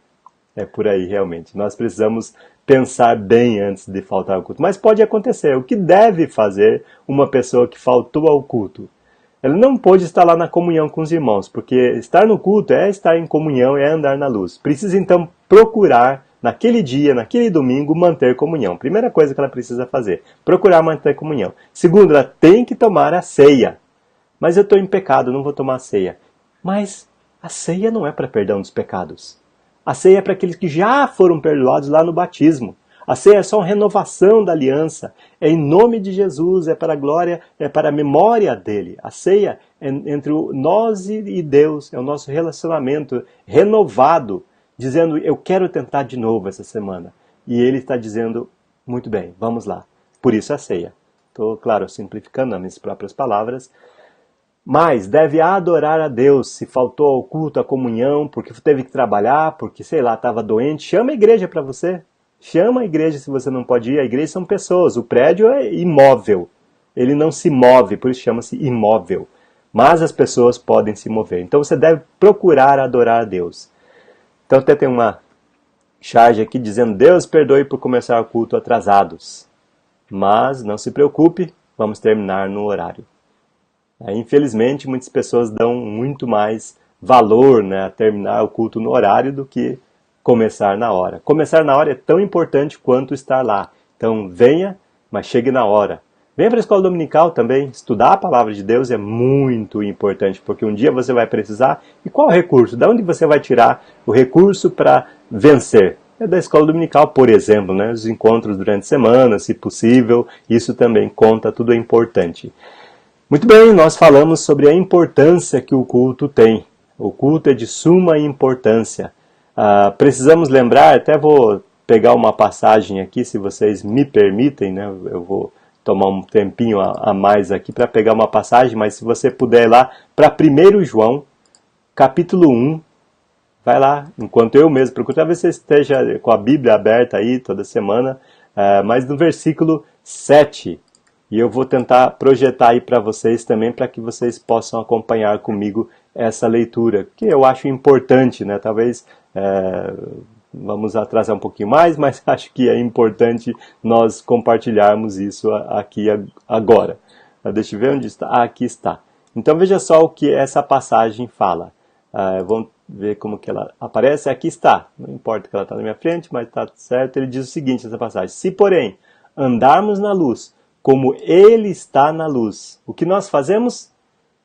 realmente. Nós precisamos pensar bem antes de faltar ao culto. Mas pode acontecer. O que deve fazer uma pessoa que faltou ao culto? Ela não pode estar lá na comunhão com os irmãos, porque estar no culto é estar em comunhão, é andar na luz. Precisa então procurar, naquele dia, naquele domingo, manter comunhão. Primeira coisa que ela precisa fazer, procurar manter comunhão. Segundo, ela tem que tomar a ceia. Mas eu estou em pecado, não vou tomar a ceia. Mas a ceia não é para perdão dos pecados. A ceia é para aqueles que já foram perdoados lá no batismo. A ceia é só uma renovação da aliança. É em nome de Jesus, é para a glória, é para a memória dele. A ceia é entre nós e Deus, é o nosso relacionamento renovado, dizendo, eu quero tentar de novo essa semana. E ele está dizendo, muito bem, vamos lá. Por isso a ceia. Estou, claro, simplificando nas minhas próprias palavras. Mas deve adorar a Deus se faltou ao culto, à comunhão, porque teve que trabalhar, porque, sei lá, estava doente. Chama a igreja para você. Chama a igreja se você não pode ir. A igreja são pessoas. O prédio é imóvel. Ele não se move, por isso chama-se imóvel. Mas as pessoas podem se mover. Então você deve procurar adorar a Deus. Então até tem uma charge aqui dizendo, Deus perdoe por começar o culto atrasados. Mas não se preocupe, vamos terminar no horário. Infelizmente, muitas pessoas dão muito mais valor, né, a terminar o culto no horário do que começar na hora. Começar na hora é tão importante quanto estar lá. Então, venha, mas chegue na hora. Venha para a escola dominical também. Estudar a palavra de Deus é muito importante, porque um dia você vai precisar. E qual é o recurso? De onde você vai tirar o recurso para vencer? É da escola dominical, por exemplo, né? Os encontros durante a semana, se possível. Isso também conta, tudo é importante. Muito bem, nós falamos sobre a importância que o culto tem. O culto é de suma importância. Precisamos lembrar, até vou pegar uma passagem aqui, se vocês me permitem, né? Eu vou tomar um tempinho a mais aqui para pegar uma passagem, mas se você puder ir lá para 1 João, capítulo 1, vai lá, enquanto eu mesmo procuro, talvez você esteja com a Bíblia aberta aí toda semana, mas no versículo 7, e eu vou tentar projetar aí para vocês também, para que vocês possam acompanhar comigo essa leitura, que eu acho importante, né? Talvez vamos atrasar um pouquinho mais, mas acho que é importante nós compartilharmos isso aqui agora. Deixa eu ver onde está. Aqui está. Então veja só o que essa passagem fala. Vamos ver como que ela aparece. Aqui está. Não importa que ela está na minha frente, mas está certo. Ele diz o seguinte, essa passagem. Se, porém, andarmos na luz, como Ele está na luz, o que nós fazemos?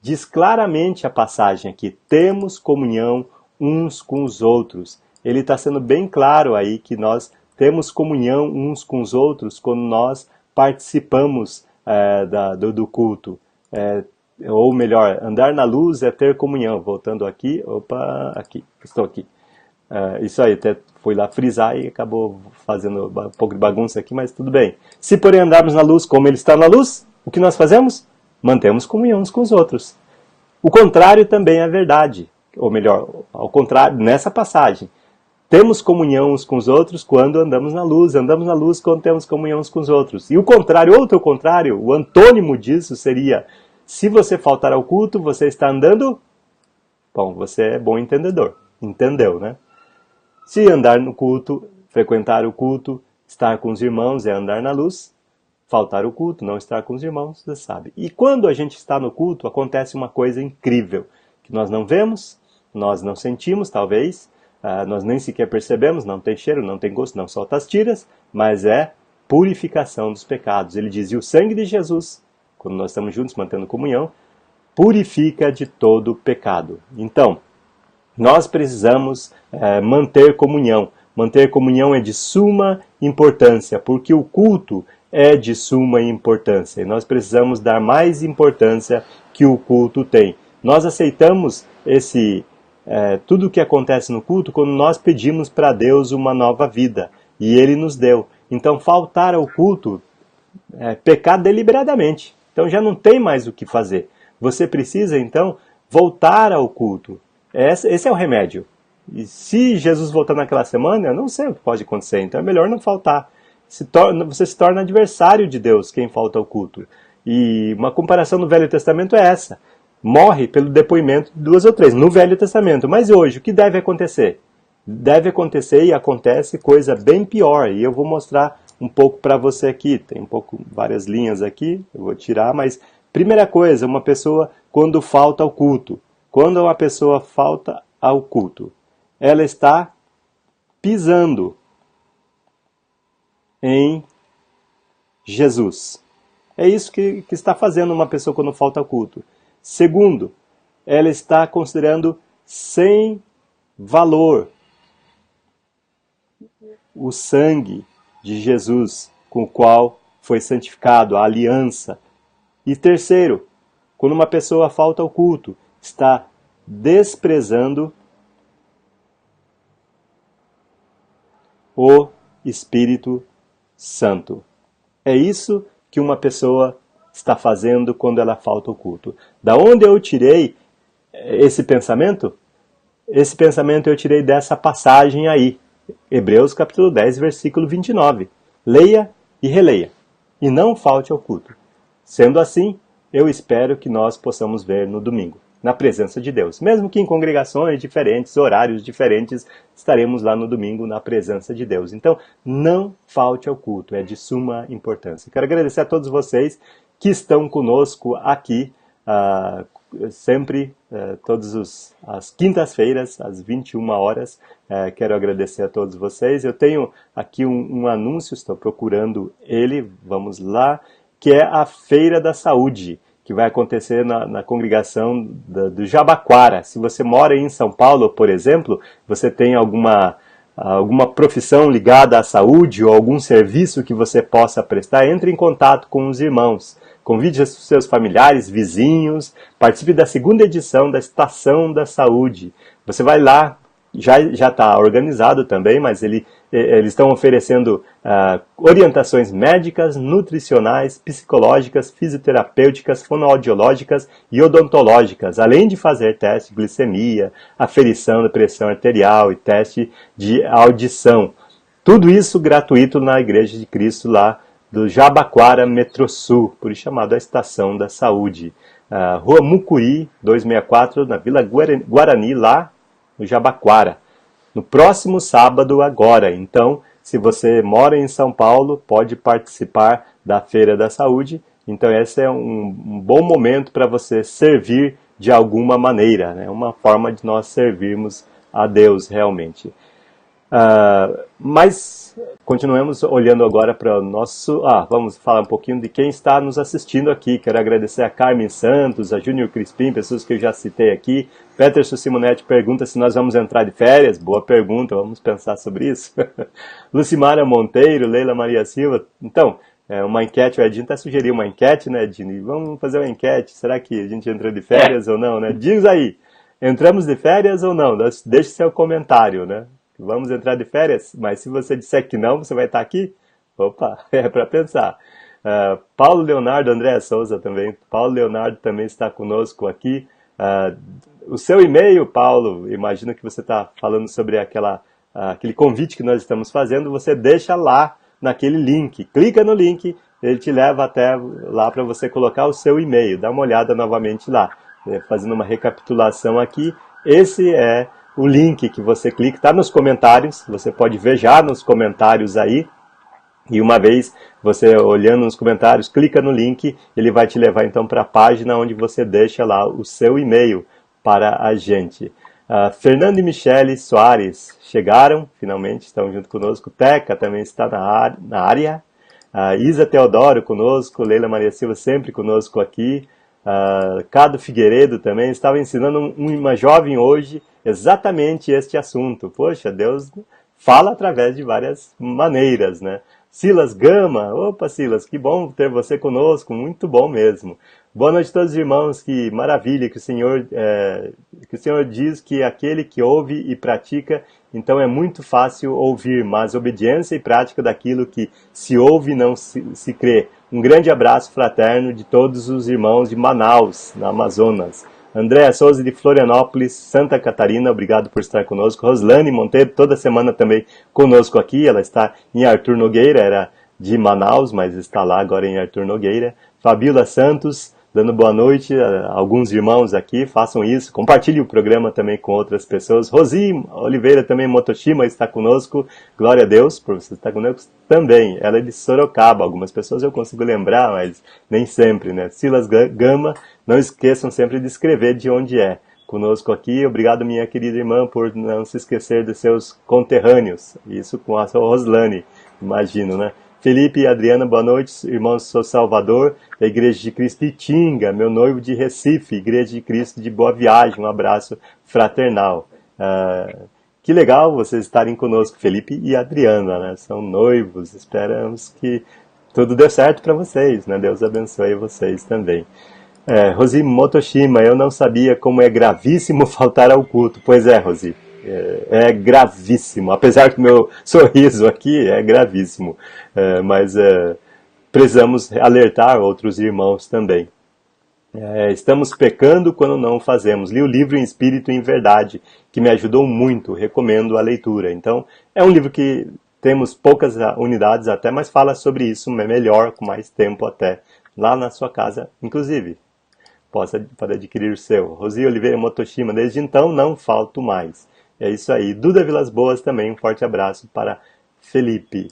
Diz claramente a passagem aqui. Temos comunhão uns com os outros. Ele está sendo bem claro aí que nós temos comunhão uns com os outros quando nós participamos do culto. Ou melhor, andar na luz é ter comunhão. Voltando aqui, aqui, estou aqui. Isso aí, até fui lá frisar e acabou fazendo um pouco de bagunça aqui, mas tudo bem. Se porém andarmos na luz como Ele está na luz, o que nós fazemos? Mantemos comunhão uns com os outros. O contrário também é verdade. Ou melhor, ao contrário, nessa passagem. Temos comunhão uns com os outros quando andamos na luz quando temos comunhão uns com os outros. E o contrário, outro contrário, o antônimo disso seria, se você faltar ao culto, você está andando... Bom, você é bom entendedor, entendeu, né? Se andar no culto, frequentar o culto, estar com os irmãos é andar na luz, faltar o culto, não estar com os irmãos, você sabe. E quando a gente está no culto, acontece uma coisa incrível, que nós não vemos, nós não sentimos, talvez, nós nem sequer percebemos, não tem cheiro, não tem gosto, não solta as tiras, mas é purificação dos pecados. Ele diz, e o sangue de Jesus, quando nós estamos juntos mantendo comunhão, purifica de todo pecado. Então, nós precisamos manter comunhão. Manter comunhão é de suma importância, porque o culto é de suma importância. E nós precisamos dar mais importância que o culto tem. Nós aceitamos tudo o que acontece no culto quando nós pedimos para Deus uma nova vida. E Ele nos deu. Então, faltar ao culto é pecar deliberadamente. Então, já não tem mais o que fazer. Você precisa, então, voltar ao culto. Esse é o remédio. E se Jesus voltar naquela semana, eu não sei o que pode acontecer. Então, é melhor não faltar. Você se torna adversário de Deus, quem falta ao culto. E uma comparação no Velho Testamento é essa. Morre pelo depoimento de 2 ou 3, no Velho Testamento. Mas hoje, o que deve acontecer? Deve acontecer e acontece coisa bem pior. E eu vou mostrar um pouco para você aqui. Tem várias linhas aqui, eu vou tirar, mas primeira coisa, uma pessoa quando falta ao culto. Quando uma pessoa falta ao culto, ela está pisando em Jesus. É isso que está fazendo uma pessoa quando falta ao culto. Segundo, ela está considerando sem valor o sangue de Jesus com o qual foi santificado, a aliança. E terceiro, quando uma pessoa falta ao culto, está desprezando o Espírito Santo. É isso que uma pessoa está fazendo quando ela falta ao culto. Da onde eu tirei esse pensamento? Esse pensamento eu tirei dessa passagem aí. Hebreus capítulo 10, versículo 29. Leia e releia. E não falte ao culto. Sendo assim, eu espero que nós possamos ver no domingo, na presença de Deus. Mesmo que em congregações diferentes, horários diferentes, estaremos lá no domingo na presença de Deus. Então, não falte ao culto, é de suma importância. Quero agradecer a todos vocês que estão conosco aqui, sempre, todas as quintas-feiras, às 21 horas. Quero agradecer a todos vocês. Eu tenho aqui um anúncio, estou procurando ele, vamos lá, que é a Feira da Saúde, que vai acontecer na congregação do Jabaquara. Se você mora em São Paulo, por exemplo, você tem alguma profissão ligada à saúde ou algum serviço que você possa prestar, entre em contato com os irmãos. Convide os seus familiares, vizinhos, participe da 2ª edição da Estação da Saúde. Você vai lá, já está organizado também, mas eles estão oferecendo orientações médicas, nutricionais, psicológicas, fisioterapêuticas, fonoaudiológicas e odontológicas, além de fazer teste de glicemia, aferição da pressão arterial e teste de audição. Tudo isso gratuito na Igreja de Cristo lá do Jabaquara Metrosul, por isso chamado a Estação da Saúde. Rua Mucuri, 264, na Vila Guarani, lá no Jabaquara. No próximo sábado agora. Então, se você mora em São Paulo, pode participar da Feira da Saúde. Então, esse é um bom momento para você servir de alguma maneira, né? Uma forma de nós servirmos a Deus realmente. Mas continuemos olhando agora para o nosso... vamos falar um pouquinho de quem está nos assistindo aqui. Quero agradecer a Carmen Santos, a Júnior Crispim, pessoas que eu já citei aqui. Peterson Simonetti pergunta se nós vamos entrar de férias. Boa pergunta, vamos pensar sobre isso. Lucimara Monteiro, Leila Maria Silva. Então, uma enquete, o Edinho até sugeriu uma enquete, né, Edinho? Vamos fazer uma enquete, será que a gente entrou de férias ou não, né? Diz aí, entramos de férias ou não? Deixe seu comentário, né? Vamos entrar de férias? Mas se você disser que não, você vai estar aqui? Opa, é para pensar. Paulo Leonardo, André Souza também. Paulo Leonardo também está conosco aqui. O seu e-mail, Paulo, imagino que você está falando sobre aquele convite que nós estamos fazendo, você deixa lá naquele link. Clica no link, ele te leva até lá para você colocar o seu e-mail. Dá uma olhada novamente lá. Fazendo uma recapitulação aqui, esse é o link que você clica, está nos comentários, você pode ver já nos comentários aí, e uma vez você olhando nos comentários, clica no link, ele vai te levar então para a página onde você deixa lá o seu e-mail para a gente. Fernando e Michele Soares chegaram, finalmente estão junto conosco. Teca também está na área. Isa Teodoro conosco, Leila Maria Silva sempre conosco aqui. Cado Figueiredo também estava ensinando uma jovem hoje exatamente este assunto. Poxa, Deus fala através de várias maneiras, né? Silas Gama, opa Silas, que bom ter você conosco, muito bom mesmo. Boa noite a todos os irmãos, que maravilha que o Senhor diz que aquele que ouve e pratica, então é muito fácil ouvir, mas obediência e prática daquilo que se ouve não se crê. Um grande abraço fraterno de todos os irmãos de Manaus, na Amazonas. Andréa Souza de Florianópolis, Santa Catarina, obrigado por estar conosco. Roslane Monteiro, toda semana também conosco aqui, ela está em Arthur Nogueira, era de Manaus, mas está lá agora em Arthur Nogueira. Fabíola Santos, dando boa noite a alguns irmãos aqui, façam isso, compartilhe o programa também com outras pessoas. Rosi Oliveira também, Motoshima, está conosco, glória a Deus por você estar conosco também. Ela é de Sorocaba, algumas pessoas eu consigo lembrar, mas nem sempre, né? Silas Gama, não esqueçam sempre de escrever de onde é. Conosco aqui, obrigado minha querida irmã por não se esquecer dos seus conterrâneos, isso com a Roslane, imagino, né? Felipe e Adriana, boa noite, irmãos, sou Salvador, da Igreja de Cristo Itinga, meu noivo de Recife, Igreja de Cristo de Boa Viagem, um abraço fraternal. Que legal vocês estarem conosco, Felipe e Adriana, né? São noivos, esperamos que tudo dê certo para vocês, né? Deus abençoe vocês também. Rosi Motoshima, eu não sabia como é gravíssimo faltar ao culto. Pois é, Rosi. É gravíssimo, apesar do meu sorriso aqui, é gravíssimo, mas precisamos alertar outros irmãos também. Estamos pecando quando não o fazemos. Li o livro Em Espírito e em Verdade, que me ajudou muito, recomendo a leitura. Então, é um livro que temos poucas unidades até, mas fala sobre isso melhor, com mais tempo até, lá na sua casa, inclusive. Pode adquirir o seu. Rosi Oliveira Motoshima, desde então não falto mais. É isso aí. Duda Vilas Boas também, um forte abraço para Felipe.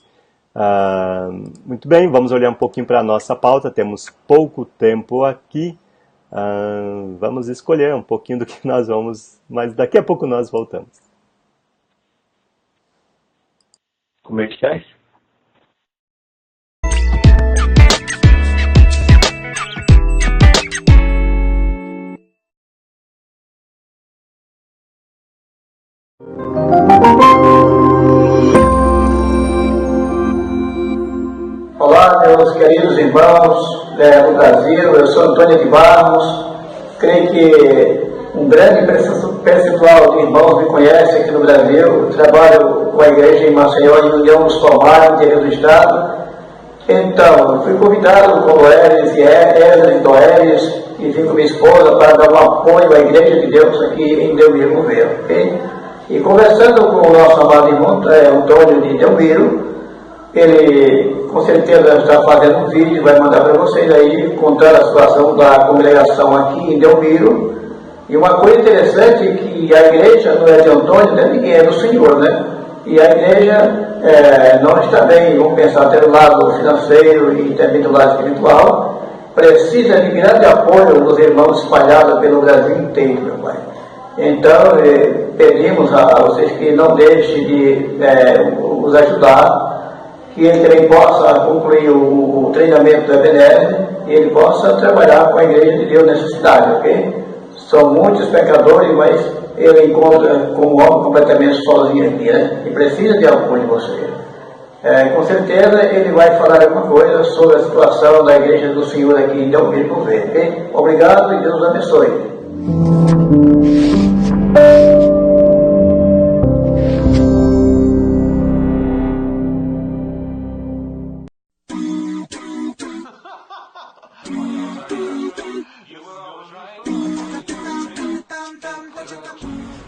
Muito bem, vamos olhar um pouquinho para a nossa pauta. Temos pouco tempo aqui. Vamos escolher um pouquinho do que nós vamos, mas daqui a pouco nós voltamos. Comerciais? Olá, meus queridos irmãos do Brasil, eu sou Antônio de Barros. Creio que um grande percentual de irmãos me conhece aqui no Brasil. Eu trabalho com a igreja em Maceió, em União dos Palmares, no interior do estado. Então, fui convidado com Loeres e Ezra e Toeres, e vim com minha esposa para dar um apoio à Igreja de Deus aqui em Delmiro Gouveia, ok? E conversando com o nosso amado irmão Antônio de Delmiro, ele com certeza está fazendo um vídeo, vai mandar para vocês aí, contando a situação da congregação aqui em Delmiro. E uma coisa interessante é que a igreja não é de Antônio, não é ninguém, é do Senhor, né? E a igreja não está bem, vamos pensar até do lado financeiro e também do lado espiritual, precisa de grande apoio dos irmãos espalhados pelo Brasil inteiro, meu Pai. Então, pedimos a vocês que não deixem de nos ajudar, que ele também possa concluir o treinamento do Ebenezer e ele possa trabalhar com a Igreja de Deus nessa cidade, ok? São muitos pecadores, mas ele encontra como homem completamente sozinho aqui, né? E precisa de apoio de vocês. Com certeza ele vai falar alguma coisa sobre a situação da Igreja do Senhor aqui em Delmiro Gouveia, ok? Obrigado e Deus os abençoe.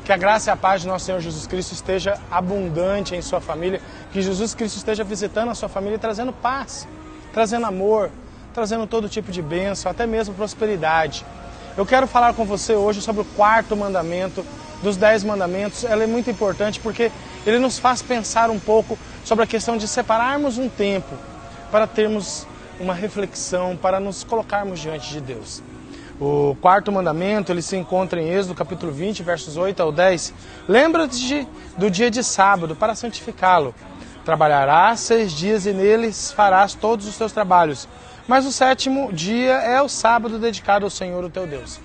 Que a graça e a paz de nosso Senhor Jesus Cristo esteja abundante em sua família, que Jesus Cristo esteja visitando a sua família e trazendo paz, trazendo amor, trazendo todo tipo de bênção, até mesmo prosperidade. Eu quero falar com você hoje sobre o 4º mandamento dos 10 mandamentos. Ela é muito importante porque ele nos faz pensar um pouco sobre a questão de separarmos um tempo para termos uma reflexão, para nos colocarmos diante de Deus. O 4º mandamento, ele se encontra em Êxodo, capítulo 20, versos 8 ao 10. Lembra-te do dia de sábado para santificá-lo. Trabalharás 6 dias e neles farás todos os teus trabalhos. Mas o sétimo dia é o sábado dedicado ao Senhor, o teu Deus.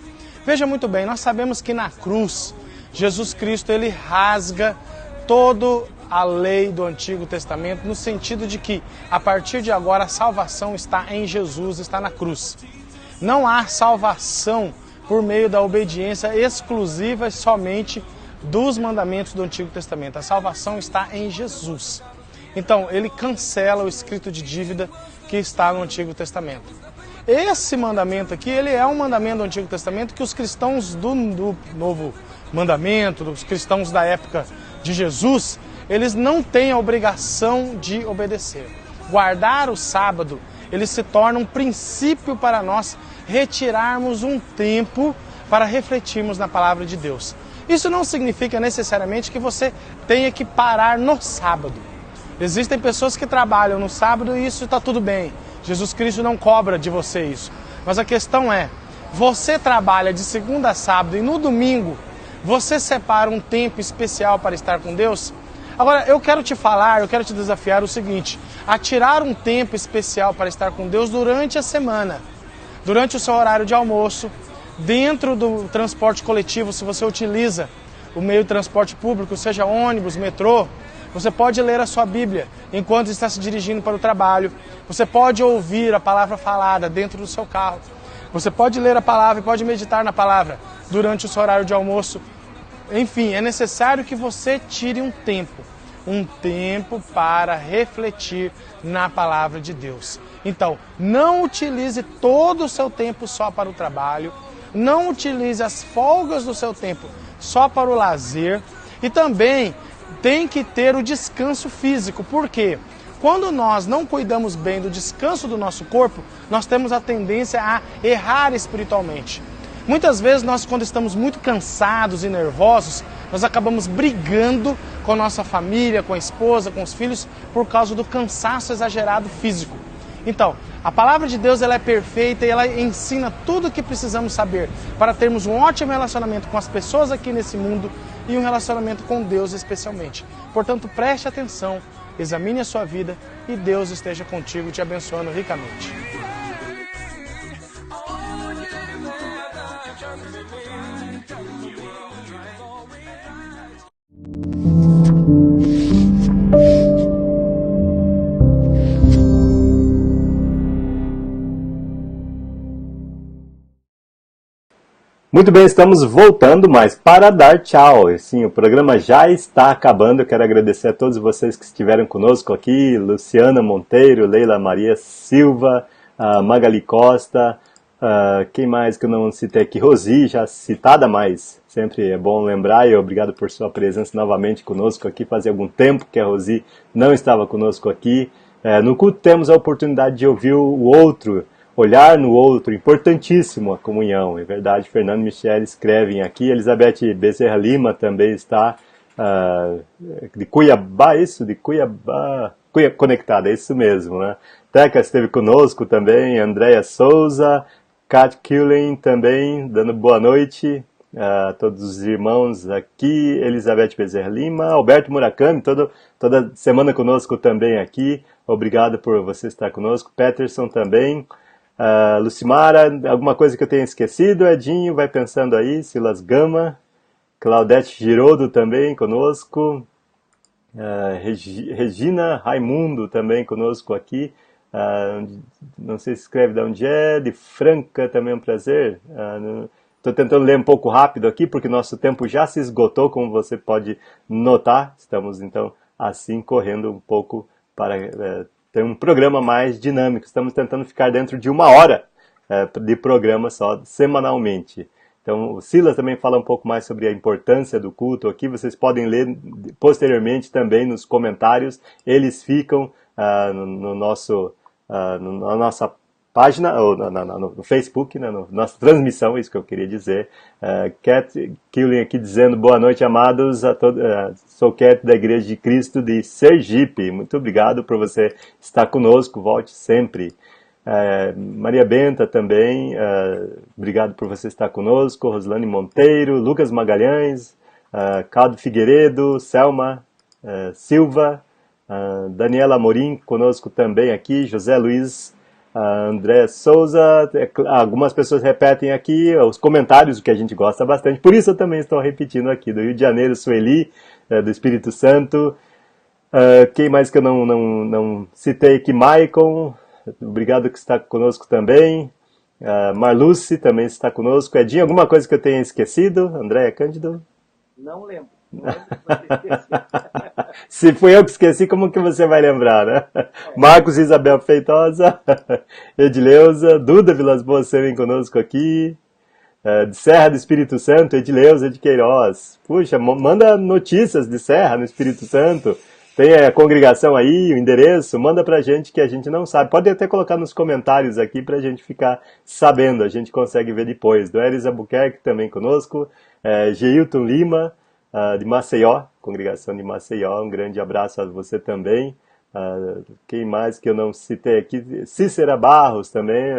Veja muito bem, nós sabemos que na cruz, Jesus Cristo, ele rasga toda a lei do Antigo Testamento, no sentido de que, a partir de agora, a salvação está em Jesus, está na cruz. Não há salvação por meio da obediência exclusiva e somente dos mandamentos do Antigo Testamento. A salvação está em Jesus. Então, ele cancela o escrito de dívida que está no Antigo Testamento. Esse mandamento aqui, ele é um mandamento do Antigo Testamento que os cristãos do Novo Mandamento, dos cristãos da época de Jesus, eles não têm a obrigação de obedecer. Guardar o sábado, ele se torna um princípio para nós retirarmos um tempo para refletirmos na palavra de Deus. Isso não significa necessariamente que você tenha que parar no sábado. Existem pessoas que trabalham no sábado e isso está tudo bem. Jesus Cristo não cobra de você isso. Mas a questão é, você trabalha de segunda a sábado e no domingo você separa um tempo especial para estar com Deus? Agora, eu quero te falar, eu quero te desafiar o seguinte, a tirar um tempo especial para estar com Deus durante a semana, durante o seu horário de almoço, dentro do transporte coletivo, se você utiliza o meio de transporte público, seja ônibus, metrô, você pode ler a sua Bíblia enquanto está se dirigindo para o trabalho. Você pode ouvir a palavra falada dentro do seu carro. Você pode ler a palavra e pode meditar na palavra durante o seu horário de almoço. Enfim, é necessário que você tire um tempo para refletir na palavra de Deus. Então, não utilize todo o seu tempo só para o trabalho, não utilize as folgas do seu tempo só para o lazer e também tem que ter o descanso físico. Por quê? Quando nós não cuidamos bem do descanso do nosso corpo, nós temos a tendência a errar espiritualmente. Muitas vezes nós, quando estamos muito cansados e nervosos, nós acabamos brigando com a nossa família, com a esposa, com os filhos, por causa do cansaço exagerado físico. Então, a palavra de Deus ela é perfeita e ela ensina tudo o que precisamos saber para termos um ótimo relacionamento com as pessoas aqui nesse mundo e um relacionamento com Deus especialmente. Portanto, preste atenção, examine a sua vida e Deus esteja contigo, te abençoando ricamente. Muito bem, estamos voltando, mas para dar tchau. Sim, o programa já está acabando. Eu quero agradecer a todos vocês que estiveram conosco aqui. Luciana Monteiro, Leila Maria Silva, Magali Costa, quem mais que eu não citei aqui? Rosi, já citada, mas sempre é bom lembrar. E obrigado por sua presença novamente conosco aqui. Fazia algum tempo que a Rosi não estava conosco aqui. No culto temos a oportunidade de ouvir o outro, olhar no outro, importantíssimo a comunhão, é verdade. Fernando e Michele escrevem aqui, Elizabeth Bezerra Lima também está de Cuiabá, isso? De Cuiabá, conectada, é isso mesmo, né? Teca esteve conosco também, Andréia Souza, Kat Killen também, dando boa noite a todos os irmãos aqui, Elizabeth Bezerra Lima, Alberto Murakami, toda semana conosco também aqui, obrigado por você estar conosco, Peterson também, Lucimara, alguma coisa que eu tenha esquecido? Edinho, vai pensando aí. Silas Gama, Claudete Girodo também conosco, Regina Raimundo também conosco aqui, não sei se escreve de onde é, de Franca também é um prazer. Estou tentando ler um pouco rápido aqui porque nosso tempo já se esgotou, como você pode notar. Estamos então assim correndo um pouco para ter um programa mais dinâmico. Estamos tentando ficar dentro de 1 hora de programa só, semanalmente. Então, o Silas também fala um pouco mais sobre a importância do culto aqui. Vocês podem ler posteriormente também nos comentários. Eles ficam na nossa página, ou no Facebook, né, na nossa transmissão, isso que eu queria dizer. Cat Killing aqui dizendo, boa noite, amados, sou Cat da Igreja de Cristo de Sergipe. Muito obrigado por você estar conosco, volte sempre. Maria Benta também, obrigado por você estar conosco. Roslane Monteiro, Lucas Magalhães, Caldo Figueiredo, Selma Silva, Daniela Amorim conosco também aqui, José Luiz a André Souza, algumas pessoas repetem aqui os comentários, o que a gente gosta bastante, por isso eu também estou repetindo aqui, do Rio de Janeiro, Sueli, do Espírito Santo, quem mais que eu não citei aqui, Maicon, obrigado que está conosco também, Marluce também está conosco, Edinho, alguma coisa que eu tenha esquecido, André Cândido? Não lembro. Se fui eu que esqueci, como que você vai lembrar, né? Marcos Isabel Feitosa, Edileuza, Duda Vilas Boas vem conosco aqui, de Serra do Espírito Santo, Edileuza de Queiroz. Puxa, manda notícias de Serra no Espírito Santo, tem a congregação aí, o endereço, manda pra gente que a gente não sabe. Pode até colocar nos comentários aqui pra gente ficar sabendo, a gente consegue ver depois. Do Elis Albuquerque também conosco, Geilton Lima, de Maceió, congregação de Maceió, um grande abraço a você também. Quem mais que eu não citei aqui? Cícera Barros também,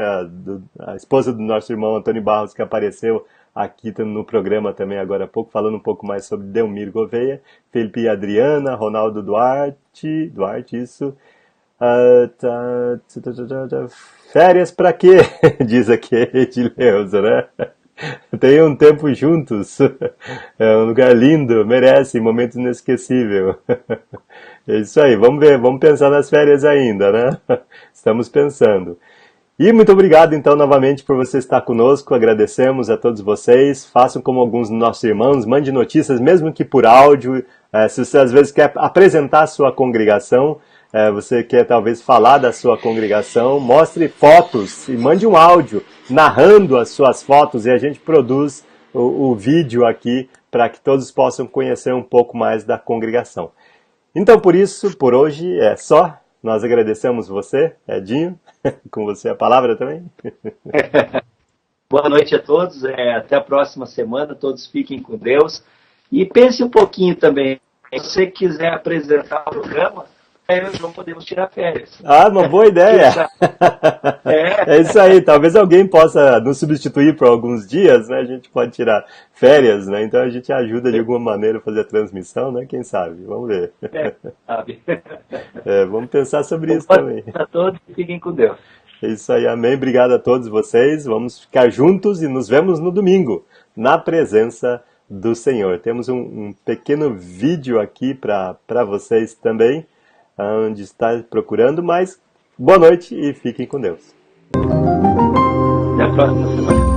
a esposa do nosso irmão Antônio Barros, que apareceu aqui no programa também agora há pouco, falando um pouco mais sobre Delmir Gouveia, Felipe e Adriana, Ronaldo Duarte, isso. Férias pra quê? Diz aqui Edileuza, né? Tem um tempo juntos, é um lugar lindo, merece, momento inesquecível. É isso aí, vamos ver, vamos pensar nas férias ainda, né? Estamos pensando. E muito obrigado então novamente por você estar conosco, agradecemos a todos vocês, façam como alguns dos nossos irmãos, mande notícias, mesmo que por áudio, se você às vezes quer apresentar a sua congregação, você quer talvez falar da sua congregação, mostre fotos e mande um áudio narrando as suas fotos e a gente produz o vídeo aqui para que todos possam conhecer um pouco mais da congregação. Então por isso, por hoje é só. Nós agradecemos você, Edinho, com você a palavra também. Boa noite a todos, até a próxima semana, todos fiquem com Deus. E pense um pouquinho também, se você quiser apresentar o programa, eu e o João podemos tirar férias. Uma boa ideia. É isso aí, talvez alguém possa nos substituir por alguns dias, né? A gente pode tirar férias, né? Então a gente ajuda de alguma maneira a fazer a transmissão, né? Quem sabe? Vamos ver. Sabe. Vamos pensar sobre isso também. A todos, fiquem com Deus. É isso aí, amém. Obrigado a todos vocês. Vamos ficar juntos e nos vemos no domingo, na presença do Senhor. Temos um pequeno vídeo aqui para vocês também, onde está procurando, mas boa noite e fiquem com Deus. Até a próxima semana.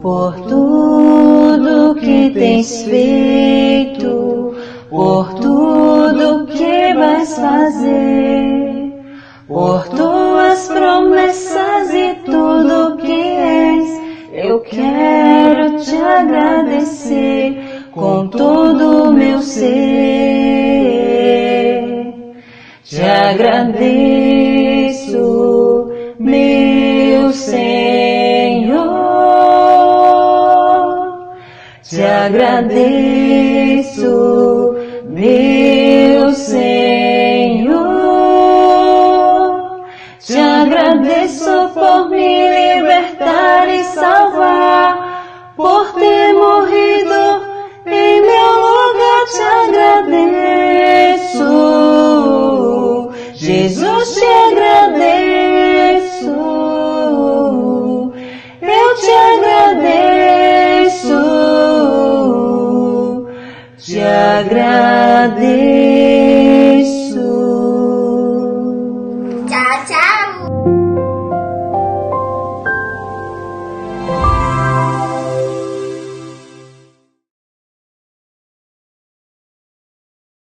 Por tudo que tens feito, por tudo que vais fazer, por tuas promessas e tudo que és, eu quero te agradecer com todo o meu ser. Te agradeço, meu Senhor. Te agradeço, meu Senhor. Te agradeço por me libertar e salvar, por ter morrido em meu lugar. Te agradeço, Jesus, te agradeço. Eu te agradeço. Te agradeço. Tchau, tchau.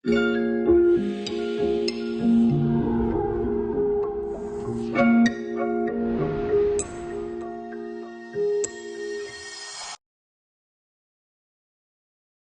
Música